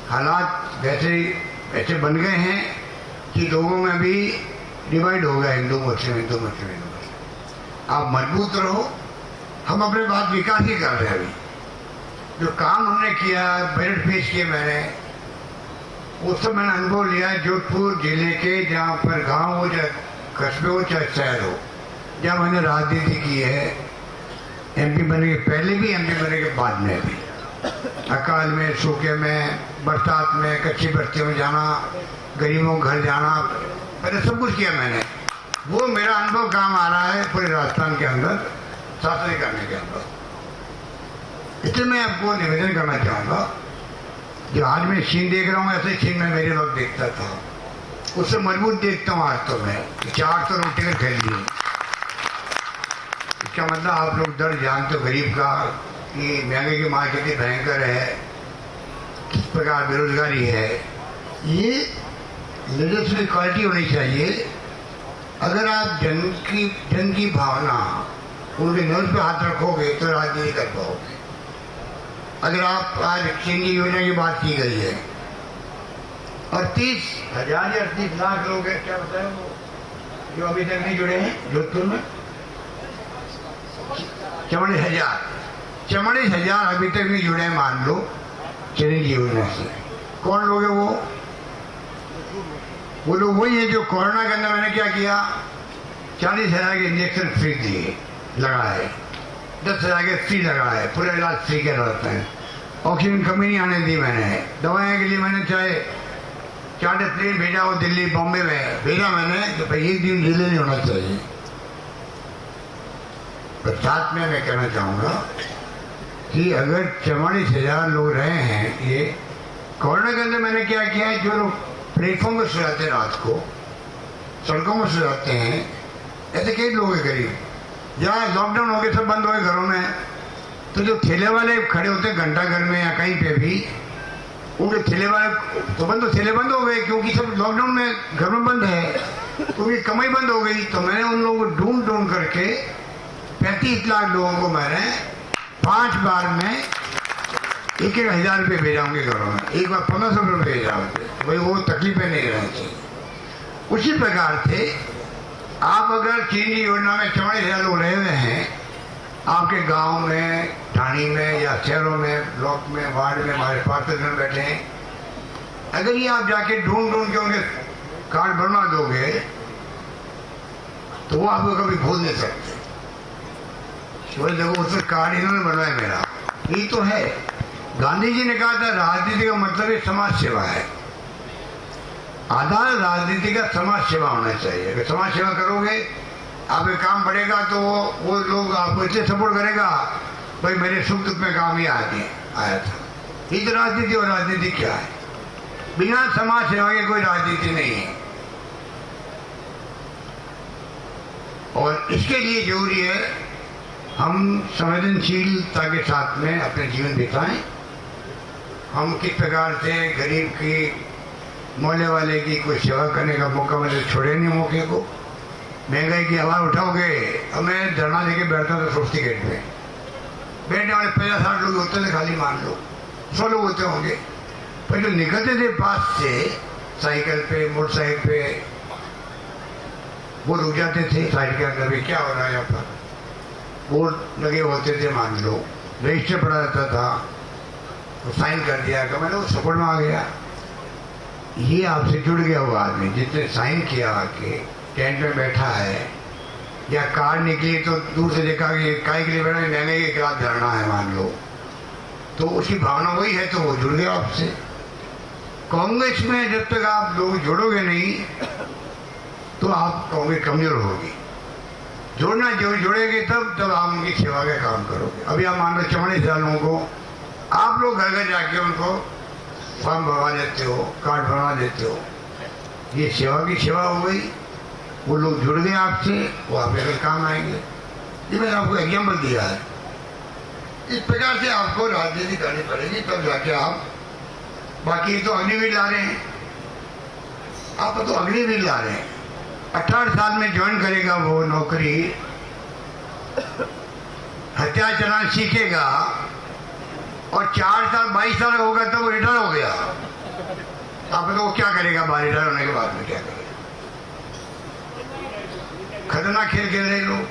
हालात वैसे बन गए हैं कि लोगों में भी डिवाइड हो गया, हिंदू मुस्लिम, हिंदू मुस्लिम, हिंदू मुस्लिम। आप मजबूत रहो, हम अपने बात विकास ही कर रहे हैं। अभी जो काम हमने किया, बजट पेश किए मैंने, वो सब मैंने अनुभव लिया है जोधपुर जिले के, जहाँ पर गांव हो चाहे कस्बे हो चाहे शहर हो, जहाँ मैंने राजनीति की है, एमपी बनने के पहले भी, एमपी बनने के बाद में भी। अकाल में, सूखे में, बरसात में, कच्ची बस्तियों में जाना, गरीबों के घर जाना, मैंने सब कुछ किया मैंने। वो मेरा अनुभव काम आ रहा है पूरे राजस्थान के अंदर शासन करने के अंदर। इसलिए मैं आपको निवेदन करना चाहूँगा, जो आज मैं सीन देख रहा हूँ, ऐसे सीन में मेरे वक्त देखता था, उससे मजबूत देखता हूँ आज तो मैं। 400 रोटी का खेल लिए, इसका मतलब आप लोग दर्द जानते हो गरीब का, कि महंगाई की मार कितनी भयंकर है, किस प्रकार बेरोजगारी है। ये लीडरशिप की क्वालिटी होनी चाहिए। अगर आप जन की भावना, उनके नर्व पे हाथ रखोगे तो राजनीति कर पाओगे। अगर आप आज चीनी योजना की बात की गई है, 38,000 या 38 लाख लोग हैं, क्या बताया वो, जो अभी तक नहीं जुड़े हैं जोधपुर में, 44,000 अभी तक नहीं जुड़े हैं, मान लो चीनी की योजना से। कौन लोग हैं वो लोग वही है जो कोरोना के अंदर मैंने क्या किया, 40,000 के इंजेक्शन फ्री दिए, लगाए, 10,000 के फ्री लगाए, पूरा इलाज फ्री के रहते हैं। ऑक्सीजन कमी नहीं आने दी मैंने। दवाएं के लिए मैंने चाहे चार्टर प्लेन भेजा हो, दिल्ली बॉम्बे में भेजा मैंने, तो भाई एक दिन डिले नहीं होना चाहिए। पर साथ में मैं कहना चाहूँगा कि अगर 44,000 लोग रहे हैं, ये कोरोना के अंदर मैंने क्या किया है, जो लोग प्लेटफॉर्म पर सो जाते हैं, रात को सड़कों में सो जाते हैं, ऐसे कई लोग हैं गरीब, जहाँ लॉकडाउन हो गए, सब बंद हो गए घरों में, तो जो ठेले वाले खड़े होते हैं घंटा घर में या कहीं पे भी, उनके ठेले वाले तो ठेले बंद हो गए, क्योंकि सब लॉकडाउन में घर में बंद है, तो उनकी कमाई बंद हो गई। तो मैंने उन लोगों को ढूंढ करके 35 लाख लोगों को मैंने 5 बार में 1,000 रुपये भेजा उनके घरों में, एक बार 1,500 रुपये भेजा उनके, भाई वो तकलीफें नहीं रहनी चाहिए। उसी प्रकार से आप अगर चीनी योजना में 44,000 लोग रहे हुए हैं, आपके गांव में, ठाणी में या शहरों में, ब्लॉक में, वार्ड में हमारे पार्षद में बैठे हैं, अगर ये आप जाके ढूंढ के उनके कार्ड बनवा दोगे तो वो आपको कभी भूल नहीं सकते। बोले देखो उसमें कार्ड इन्होंने बनवाया मेरा, यही तो है। गांधी जी ने कहा था राजनीति का मतलब ये समाज सेवा है। आधार राजनीति का समाज सेवा होना चाहिए। अगर समाज सेवा करोगे, आपके काम बढ़ेगा, तो वो लोग आपको इसलिए सपोर्ट करेगा, भाई मेरे सुख दुख में काम ही आया था। ये तो राजनीति, और राजनीति क्या है? बिना समाज सेवा के कोई राजनीति नहीं है। और इसके लिए जरूरी है हम संवेदनशीलता के साथ में अपने जीवन बिताएं। हम किस प्रकार से गरीब की, मोहल्ले वाले की कोई सेवा करने का मौका मिले, छोड़े नहीं मौके को। महंगाई की आवाज़ उठाओगे, अब मैं धरना लेके बैठता था सोसाइटी गेट पे, बैठने वाले 50-60 लोग होते थे, खाली मान लो 100 लोग होते होंगे, पर जो निकलते थे पास से साइकिल पे, मोटरसाइकिल पे, वो रुक जाते थे साइड के अंदर भी, क्या हो रहा है यहाँ पर, बोर्ड लगे होते थे, मान लो रजिस्टर पड़ा रहता था, तो साइन कर दिया कि मैंने वो सपोर्ट में आ गया। ये आपसे जुड़ गया हुआ आदमी जिसने साइन किया आके टेंट में बैठा है, या कार निकली तो दूर से देखा कि काय के लिए बैठा, महंगाई के खिलाफ धरना है मान लो, तो उसकी भावना वही है, तो वो जुड़ गया आपसे। कांग्रेस में जब तक आप लोग जुड़ोगे नहीं, तो आप कहोगे कमजोर होगी। जोड़ना जोड़ेंगे तब आप उनकी सेवा का काम करोगे। अभी आप मान लो 44 साल लोगों को आप लोग घर घर जाके उनको फॉर्म भरवा देते हो, कार्ड बनवा देते हो, ये सेवा की सेवा हो गई। वो लोग जुड़ गए आपसे, वो आपके घर काम आएंगे। ये मैंने आपको एग्जाम्पल दिया है। इस प्रकार से आपको राजनीति करनी पड़ेगी, तब जाके आप, बाकी तो अग्निवीर ला रहे हैं, आप तो अग्निवीर ला रहे हैं। 18 साल में ज्वाइन करेगा वो नौकरी, हथियार चलाना सीखेगा और 4 साल 22 साल होगा तब वो रिटायर हो गया। आप तो वो क्या करेगा बाहर रिटायर होने के बाद में, क्या करेगा? खतरनाक खेल खेल रहे लोग।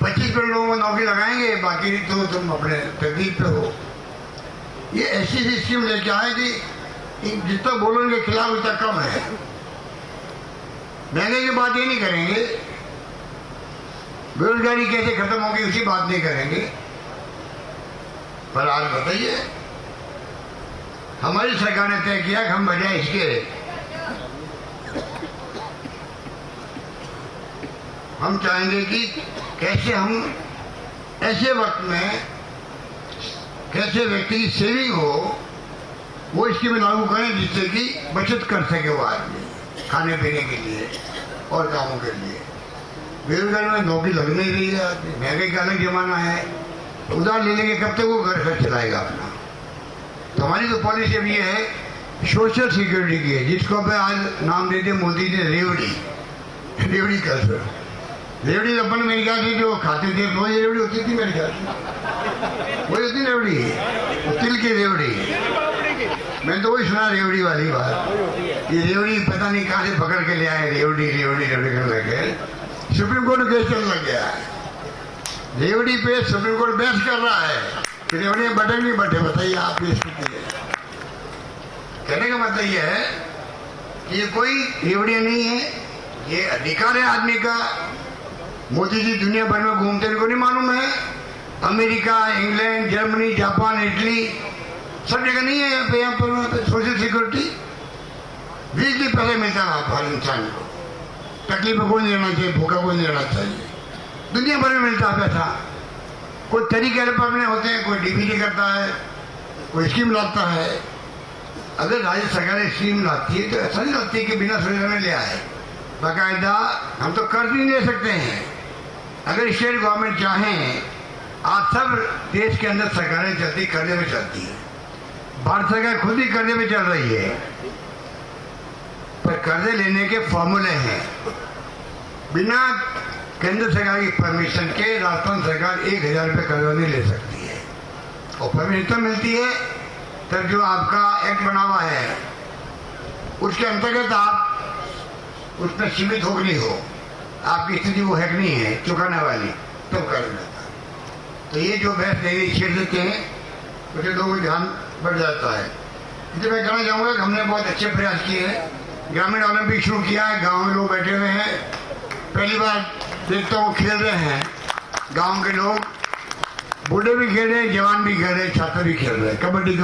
25 मिनट लोगों को नौकरी लगाएंगे, बाकी तो तुम अपने तकदीर पे हो। ये ऐसी स्कीम लेके आए कि जितना बोलो उनके खिलाफ उतना कम है। महंगे की बात ये नहीं करेंगे, बेरोजगारी कैसे खत्म होगी उसी बात नहीं करेंगे। पर आज बताइए, हमारी सरकार ने तय किया कि हम बजाय इसके हम चाहेंगे कि कैसे हम ऐसे वक्त में कैसे व्यक्ति की सेविंग हो, वो स्कीम लागू करें जिससे कि बचत कर सके वो आदमी खाने पीने के लिए और कामों के लिए। बेरोजगारी में नौकरी लग नहीं रही है, महंगाई का अलग जमाना है, उधार ले लेंगे कब तक वो घर खर्च चलाएगा अपना। तो हमारी तो पॉलिसी अब ये है सोशल सिक्योरिटी की है, जिसको अब आज नाम दे दिया मोदी ने रेवड़ी कल्चर। रेवड़ी अपन मेरे ख्याल से जो खाते थे वो ये रेवड़ी होती थी, मेरे ख्याल से वही होती रेवड़ी, तिल की रेवड़ी। मैंने तो वही सुना रेवड़ी वाली बात। ये रेवड़ी पता नहीं कहाँ से पकड़ के ले आए, रेवड़ी करने लगे। सुप्रीम कोर्ट में केस चलने लग गया है रेवड़ी पे। सुप्रीम कोर्ट बहस कर रहा है कि रेवड़ी में बटे नहीं बटे। बताइए आप ये स्थिति है। कहने का मतलब ये है कि ये कोई रेवड़िया नहीं है, ये अधिकार है आदमी का। मोदी जी दुनिया भर में घूमते, इनको नहीं मालूम है America, England, Germany, Japan, Italy सब जगह नहीं है यहाँ पर सोशल सिक्योरिटी। 20 दिन पहले मिलता है हर इंसान को। तकलीफ में कोई नहीं रहना चाहिए, भूखा कोई नहीं रहना चाहिए। दुनिया भर में मिलता है पैसा। कोई तरीके अपने होते हैं, कोई डीबीटी करता है, कोई स्कीम लाता है। अगर राज्य सरकार स्कीम लाती है तो ऐसा नहीं लाती है कि बिना सोचे में ले आए। बाकायदा हम तो कर्ज नहीं ले सकते हैं। अगर स्टेट गवर्नमेंट चाहें, आज सब देश के अंदर सरकारें चलती कर्जे में चलती है। भारत सरकार खुद ही कर्जे में चल रही है, पर कर्जे लेने के फॉर्मूले हैं। बिना केंद्र सरकार की परमिशन के राजस्थान सरकार 1000 रुपये कर्जा नहीं ले सकती है। और परमिशन मिलती है तब जो आपका एक्ट बना हुआ है उसके अंतर्गत आप उसमें सीमित हो नहीं हो, आपकी स्थिति वो है नहीं है चुकाने वाली, तो कर लेता। तो ये जो बहस नहीं छेड़ देते हैं उससे लोगों का ध्यान बढ़ जाता है। इसलिए मैं कहना चाहूँगा कि हमने बहुत अच्छे प्रयास किए हैं। ग्रामीण ओलंपिक शुरू किया है, गाँव में लोग बैठे हुए हैं। पहली बार देखता हूँ खेल रहे हैं गाँव के लोग, बूढ़े भी खेल रहे हैं, जवान भी खेल रहे हैं, छात्र भी खेल रहे हैं। कबड्डी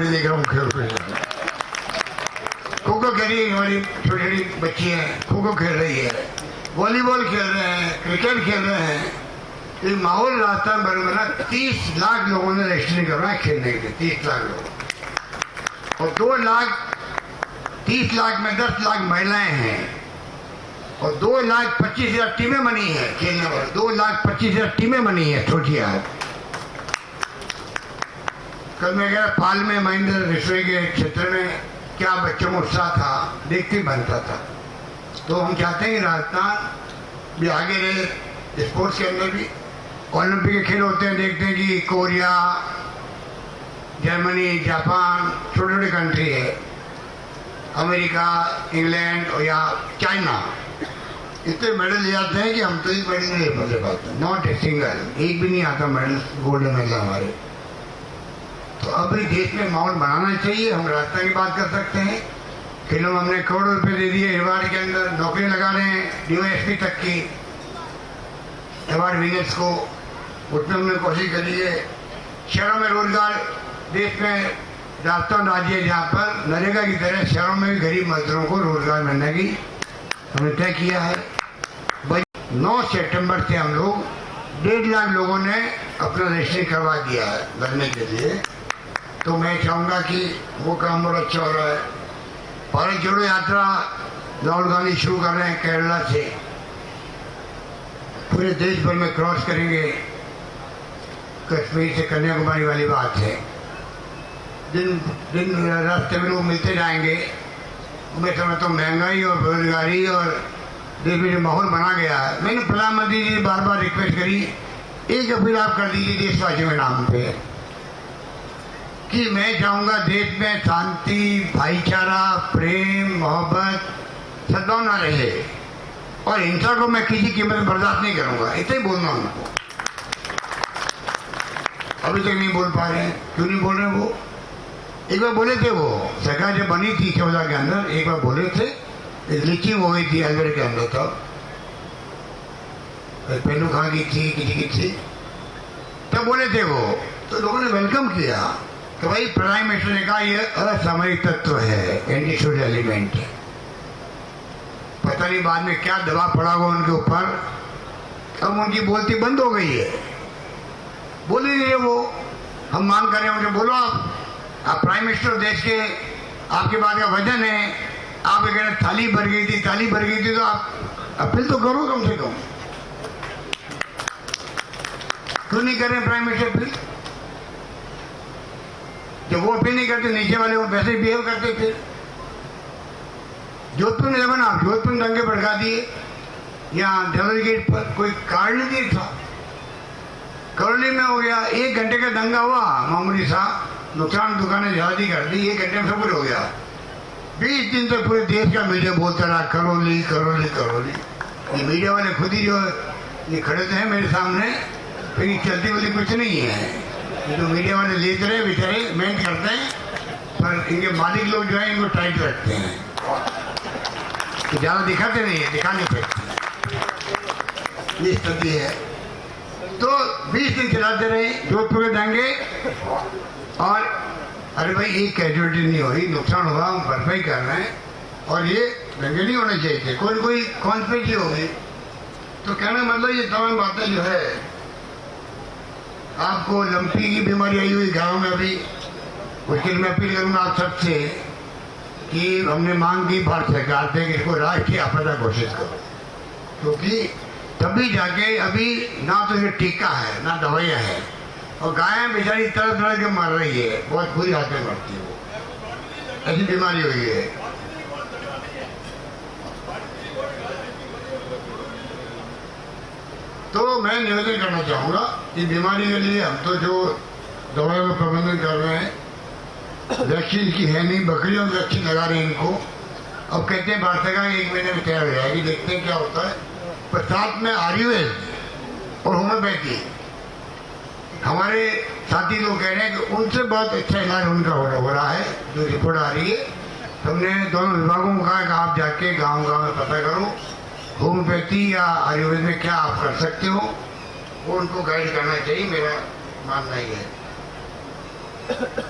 देख रहा हूँ खेल। खो खो खेल रही है हमारी छोटी छोटी बच्ची हैं, खो खो खेल रही है, वॉलीबॉल खेल रहे हैं, क्रिकेट खेल रहे हैं। ये माहौल राजस्थान भर में ना 30 लाख लोगों ने रजिस्ट्रेशन करवाया खेलने के लिए। 30 लाख लोग, और 30 लाख में 10 लाख महिलाएं हैं और 2,25,000 टीमें बनी है खेलने वाली। 2,25,000 टीमें बनी है छोटी हाथ। कल मैं गया पाल में महेंद्र रसोई के क्षेत्र में, क्या बच्चों में उत्साह था, देखते बनता था। तो हम चाहते हैं कि राजस्थान भी आगे रहे स्पोर्ट्स के अंदर भी। ओलंपिक के खेल होते हैं, देखते हैं कि कोरिया, जर्मनी, जापान, छोटे छोटे कंट्री है, अमेरिका, इंग्लैंड और या चाइना, इतने मेडल ले जाते हैं कि हम तो एक मेडल नहीं ले पाते। नॉट ए सिंगल, एक भी नहीं आता मेडल, गोल्ड मेडल हमारे। तो अब भी देश में माहौल बनाना चाहिए। हम रास्ता की बात कर सकते हैं। खेलों में हमने करोड़ों रुपए दे दिए, अवार्ड के अंदर नौकरी लगा रहे हैं DYSP तक की अवार्ड विनर्स को, उसमें हमने कोशिश करी है। शहरों में रोजगार, देश में राजस्थान राज्य है जहाँ पर नरेगा की तरह शहरों में भी गरीब मजदूरों को रोजगार मिलने की हमने तय किया है। भाई 9 सितंबर से हम लोग 1.5 लाख लोगों ने अपना रजिस्ट्रेशन करवा दिया है भरने के लिए। तो मैं चाहूँगा कि वो काम बहुत अच्छा हो रहा है। भारत जोड़ो यात्रा राहुल गांधी शुरू कर रहे हैं केरला से, पूरे देश भर में क्रॉस करेंगे। कश्मीर से कन्याकुमारी वाली बात है। दिन दिन रास्ते में लोग मिलते जाएंगे। मैं समझता हूँ महंगाई और बेरोजगारी और देश में जो माहौल बना गया है, मैंने प्रधानमंत्री जी बार बार रिक्वेस्ट करी, एक अपील आप कर दीजिए देशवासियों के नाम पे कि मैं चाहूँगा देश में शांति, भाईचारा, प्रेम, मोहब्बत, सद्भावना रहे और हिंसा को मैं किसी कीमत में बर्दाश्त नहीं करूँगा। इतना ही बोलना उनको। अभी तक नहीं बोल पा रहे हैं। क्यों नहीं बोल रहे? वो एक बार बोले थे, वो सरकार जब बनी थी 14 के अंदर एक बार बोले थे, लीचिंग हो गई थी अलवर के अंदर। तब पहलू खां की थी, किसी की थी, तब बोले थे वो, तो लोगों ने वेलकम किया कि भाई प्राइम मिनिस्टर ने कहा ये असामरिक तत्व है, एंटी सोशल एलिमेंट है। पता नहीं बाद में क्या दबाव पड़ा होगा उनके ऊपर, अब उनकी बोलती बंद हो गई है। बोल ही नहीं वो। हम मांग कर रहे हैं उनसे, बोलो आप प्राइम मिनिस्टर देश के, आपके बात का वजन है। आप कह रहे थाली भर गई थी, थाली भर गई थी, तो आप अपील तो करो कम से कम। क्यों नहीं कर रहे प्राइम मिनिस्टर अपील? जब वो अपील नहीं करते, नीचे वाले वो वैसे ही बिहेव करते थे। जोधपुर में जब आप जोधपुर में दंगे भड़का दिए, यहाँ जलर गेट पर कोई कारण नहीं था, करौली में हो गया, 1 घंटे का दंगा हुआ मामूली सा, नुकसान दुकानें ज्यादा कर दी, 1 घंटे में सब कुछ हो गया। 20 दिन तक पूरे देश का मीडिया बोलता रहा करौली करौली करौली। ये मीडिया वाले खुद ही जो ये खड़े थे मेरे सामने, फिर ये चलती वाली कुछ नहीं है। ये जो मीडिया वाले लेते रहे बेचारे मेहनत करते हैं, पर इनके मालिक लोग जो है इनको टाइट रखते हैं, तो ज्यादा दिखाते नहीं है, दिखा नहीं सकते। ये स्थिति है। तो 20 दिन चलाते रहे जोधपुर के दंगे, और अरे भाई एक कैजुअलिटी नहीं हुई, नुकसान हुआ, हम भरपाई कर रहे हैं, और ये दंगे नहीं होने चाहिए थे। कोई कॉन्स्पिरेसी हो गई। तो कहने मतलब ये तमाम बातें जो है, आपको लंपी की बीमारी आई हुई गाँव में अभी, उसके लिए मैं अपील करूँगा आप सबसे कि हमने मांग की भारत सरकार से कि इसको राष्ट्रीय आपदा घोषित करो, क्योंकि तभी जाके, अभी ना तो ये टीका है ना दवाइयाँ है, और गायें बेचारी तरह तरह के मर रही है, बहुत बुरी हालत में मरती है, वो ऐसी बीमारी हुई है। तो मैं निवेदन करना चाहूँगा कि बीमारी के लिए हम तो जो दवाइयों का प्रबंधन कर रहे हैं, वैक्सीन की है नहीं, बकरियों में वैक्सीन लगा रहे हैं इनको। अब कहते हैं भारत सरकार 1 महीने में तैयार हो जाएगी, देखते हैं क्या होता है। पर साथ में आयुर्वेद और होम्योपैथी, हमारे साथी लोग कह रहे हैं कि उनसे बहुत अच्छा इलाज उनका हो रहा है, जो रिपोर्ट आ रही है। हमने दोनों विभागों को कहा कि आप जाके गांव-गांव में पता करो होम्योपैथी या आयुर्वेद में क्या आप कर सकते हो, वो उनको गाइड करना चाहिए, मेरा मानना ही है।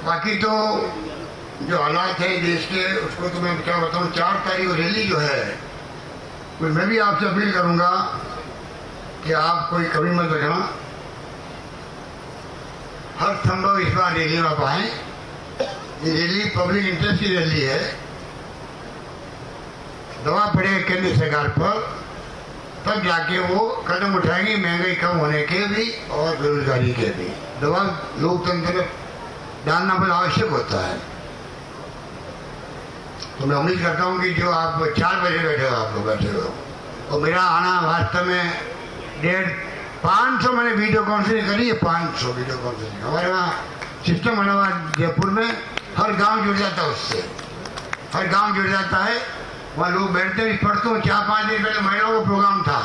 बाकी तो जो हालात है देश के, उसको तो मैं क्या बताऊँ। 4 तारीख रैली जो है, तो मैं भी आपसे अपील करूंगा कि आप कोई कमी मत रखना, हर संभव इस बार रैली में आप आए। ये रैली पब्लिक इंटरेस्ट की रैली है। दवा पड़ेगा केंद्र सरकार पर, तब जाके वो कदम उठाएंगे महंगाई कम होने के भी और बेरोजगारी के भी। दवा लोकतंत्र में डालना बहुत आवश्यक होता है। तो मैं उम्मीद करता हूँ कि जो आप 4 बजे बैठे हो, आप लोग बैठे हो, और मेरा आना वास्तव में 500 मैंने वीडियो कॉन्फ्रेंसिंग करी है, 500 वीडियो कॉन्फ्रेंसिंग। हमारे वहाँ सिस्टम बना हुआ जयपुर में, हर गांव जुड़ जाता है उससे, हर गांव जुड़ जाता है, वहाँ लोग बैठते हैं। पढ़ते हूँ 4-5 दिन पहले महिलाओं का प्रोग्राम था,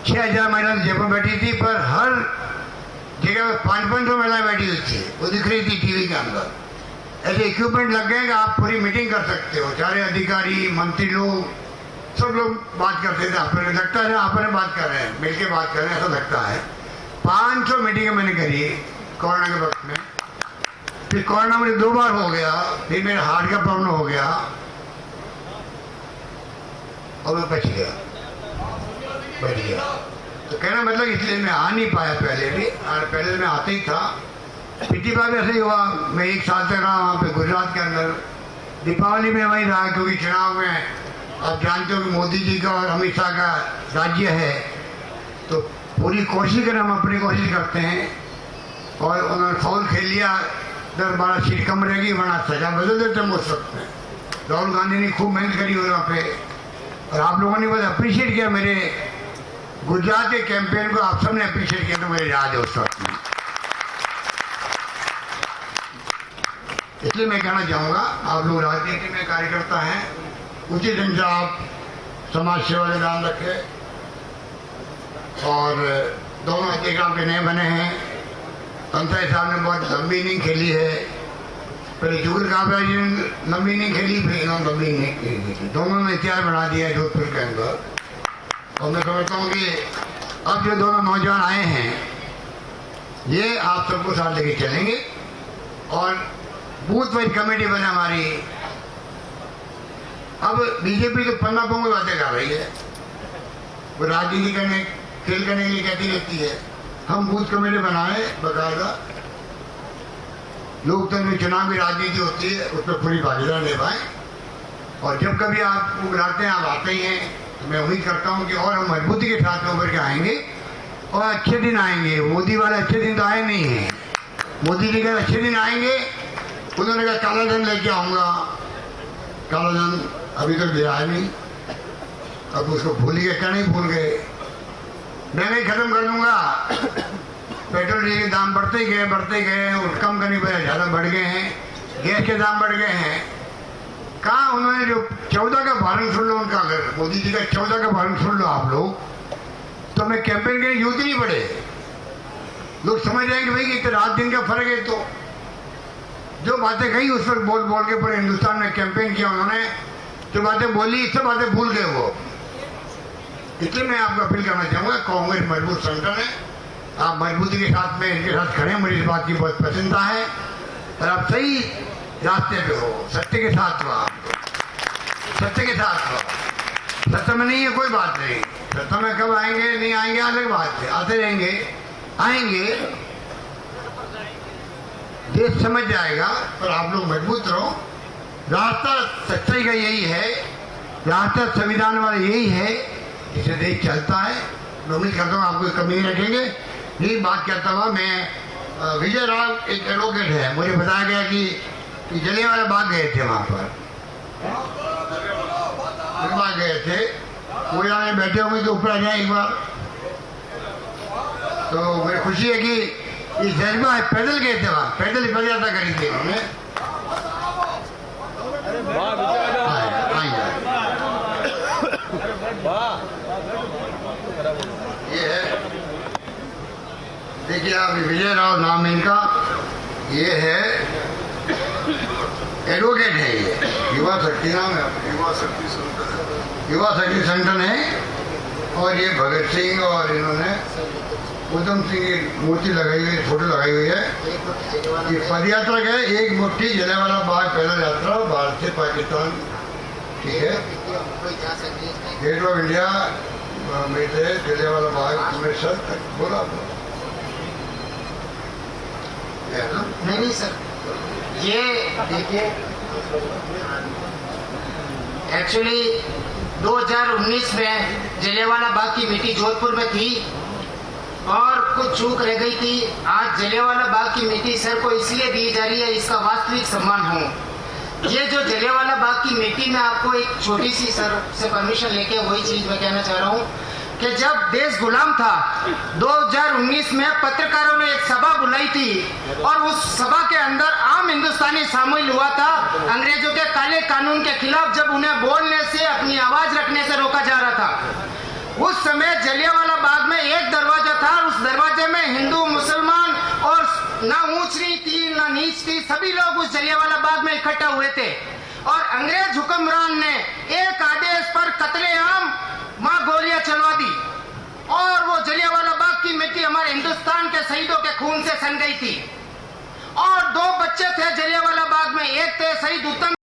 6000 महिला जयपुर बैठी थी, पर हर जगह 500 महिलाएं बैठी हुई थी, वो दिख रही थी टीवी के अंदर। ऐसे इक्विपमेंट लग गए कि आप पूरी मीटिंग कर सकते हो, सारे अधिकारी, मंत्री लोग, सब लोग बात करते थे। आप लगता है आप बात कर रहे हैं, मिलके बात कर रहे हैं, ऐसा लगता है। 500 मीटिंगें मैंने करी कोरोना के वक्त में। फिर कोरोना मुझे 2 बार हो गया, फिर मेरे हार्ट का प्रॉब्लम हो गया, और मैं बच गया। तो कहना मतलब इसलिए मैं आ नहीं पाया पहले भी, और पहले मैं आते ही था। पिछली बार भी ऐसे ही हुआ, मैं 1 साल तक रहा वहाँ पे गुजरात के अंदर, दीपावली में वहीं रहा, क्योंकि चुनाव में आप जानते हो कि मोदी जी का और अमित शाह का राज्य है, तो पूरी कोशिश करें, हम अपनी कोशिश करते हैं। और उन्होंने फाउल खेल लिया, 10-12 सीट कम रहेगी, वरना सजा बदल देते हम उस वक्त में। राहुल गांधी ने खूब मेहनत करी वहाँ पे, और आप लोगों ने बहुत अप्रिशिएट किया मेरे गुजरात के कैंपेन को, आप सबने अप्रिशिएट किया, तो मेरे याद है उस वक्त में। इसलिए मैं कहना चाहूँगा, आप लोग राजनीति में कार्यकर्ता हैं, उचित ढंग से आप समाज सेवा का ध्यान रखें। और दोनों अध्यक्ष आपके नए बने हैं, अंसारी साहब ने बहुत लंबी इनिंग खेली है, पहले जुगल काबरा जी ने लंबी इनिंग खेली, फिर इन्होंने लंबी इनिंग खेली, दोनों ने इतिहास बना दिया है जोधपुर के अंदर। और मैं समझता हूँ कि अब जो दोनों नौजवान आए हैं, ये आप सबको साथ लेके चलेंगे। और बूथ वाइज कमेटी बने हमारी। अब बीजेपी तो पन्ना पोंगे बातें कर रही है, वो राजनीति करने खेल करने के लिए कहती रहती है। हम बूथ कमेटी बनाए बाकायदा, लोकतंत्र में चुनाव की राजनीति होती है, उस पर पूरी भागीदारी निभाएं। और जब कभी आप बुलाते हैं, आप आते ही हैं, तो मैं उम्मीद करता हूं कि और हम मजबूती के साथ उभर के आएंगे और अच्छे दिन आएंगे। मोदी वाले अच्छे दिन तो आए नहीं हैं। मोदी जी के अच्छे दिन आएंगे, उन्होंने कहा काला धन लेके आऊँगा, काला धन अभी तक दिया है नहीं, अब उसको भूल गए, क्या नहीं भूल गए। महंगाई खत्म कर दूंगा, पेट्रोल डीजल के दाम बढ़ते गए और कम करने पर ज़्यादा बढ़ गए हैं, गैस के दाम बढ़ गए हैं। कहाँ उन्होंने जो 14 का भारण सुन लो उनका, अगर मोदी जी का 14 का भारण सुन लो आप लोग, तो हमें कैंपेन करने की जरूरत ही नहीं पड़े। लोग समझ जाएंगे भाई कि रात दिन का फर्क है। तो जो बातें कही उस पर बोल बोल के पूरे हिंदुस्तान में कैंपेन किया उन्होंने, जो बातें बोली सब बातें भूल गए वो। इसलिए मैं आपको अपील करना चाहूँगा, कांग्रेस मजबूत संगठन है, आप मजबूती के साथ में इनके साथ खड़े, मुझे इस बात की बहुत प्रसन्नता है। और आप सही रास्ते पे हो, सत्य के साथ हो, आप सत्य के साथ हो। सत्य में नहीं है कोई बात नहीं, सत्य में कब आएंगे नहीं आएंगे अलग बात है, आते रहेंगे, आएंगे, देश समझ जाएगा। पर आप लोग मजबूत रहो, रास्ता सच्चाई का यही है, रास्ता संविधान वाला यही है, जिसे देश चलता है। मैं उम्मीद करता हूँ आपको कमी नहीं रखेंगे। यही बात करता हुआ मैं, विजय राव एक एडवोकेट है, मुझे बताया गया कि जलियांवाला बाग गए थे, वहाँ पर बाग गए थे, वो यहाँ में बैठे होंगे तो ऊपर आ जाए एक बार। तो मुझे खुशी है कि ये जज्बा है, पैदल गए थे वहाँ, पैदल पद यात्रा करी थी उन्होंने। ये है, देखिए आप, विजय राव नाम है इनका, ये है एडवोकेट है, ये युवा शक्ति नाम है, युवा शक्ति संगठन है। और ये भगत सिंह और इन्होंने उधम सिंह की मूर्ति लगाई हुई, फोटो लगाई हुई है। ये पद यात्रा गए, एक मुट्ठी जलियांवाला बाग पैदल यात्रा भारत से पाकिस्तान, ठीक है, गेट ऑफ इंडिया में से जलियांवाला बाग अमृतसर तक। बोला नहीं सर, ये देखिए एक्चुअली 2019 में जलियांवाला बाग की मीटिंग जोधपुर में थी और कुछ चूक रह गई थी। आज जलियांवाला बाग की मीटिंग सर को इसलिए दी जा रही है, इसका वास्तविक सम्मान हो। ये जो जलियांवाला बाग की मीटिंग में आपको एक छोटी सी सर से परमिशन लेके वही चीज मैं कहना चाह रहा हूँ कि जब देश गुलाम था 2019 में पत्रकारों ने एक सभा बुलाई थी और उस सभा के अंदर आम हिंदुस्तानी शामिल हुआ था। अंग्रेजों के काले कानून के खिलाफ जब उन्हें बोलने से, अपनी आवाज रखने से रोका जा रहा था, उस समय जलियांवाला बाग में एक दरवाजा था और उस दरवाजे में हिंदू, मुसलमान और ना ऊंच नीच थी ना नीच थी, सभी लोग उस जलियांवाला बाग में इकट्ठा हुए थे। और अंग्रेज हुक्मरान ने एक आदेश पर कत्लेआम वहां गोलियां चलवा दी और वो जलियांवाला बाग की मिट्टी हमारे हिंदुस्तान के शहीदों के खून से सन गई थी। और 2 बच्चे थे जलियांवाला बाग में, एक थे शहीद उत्तम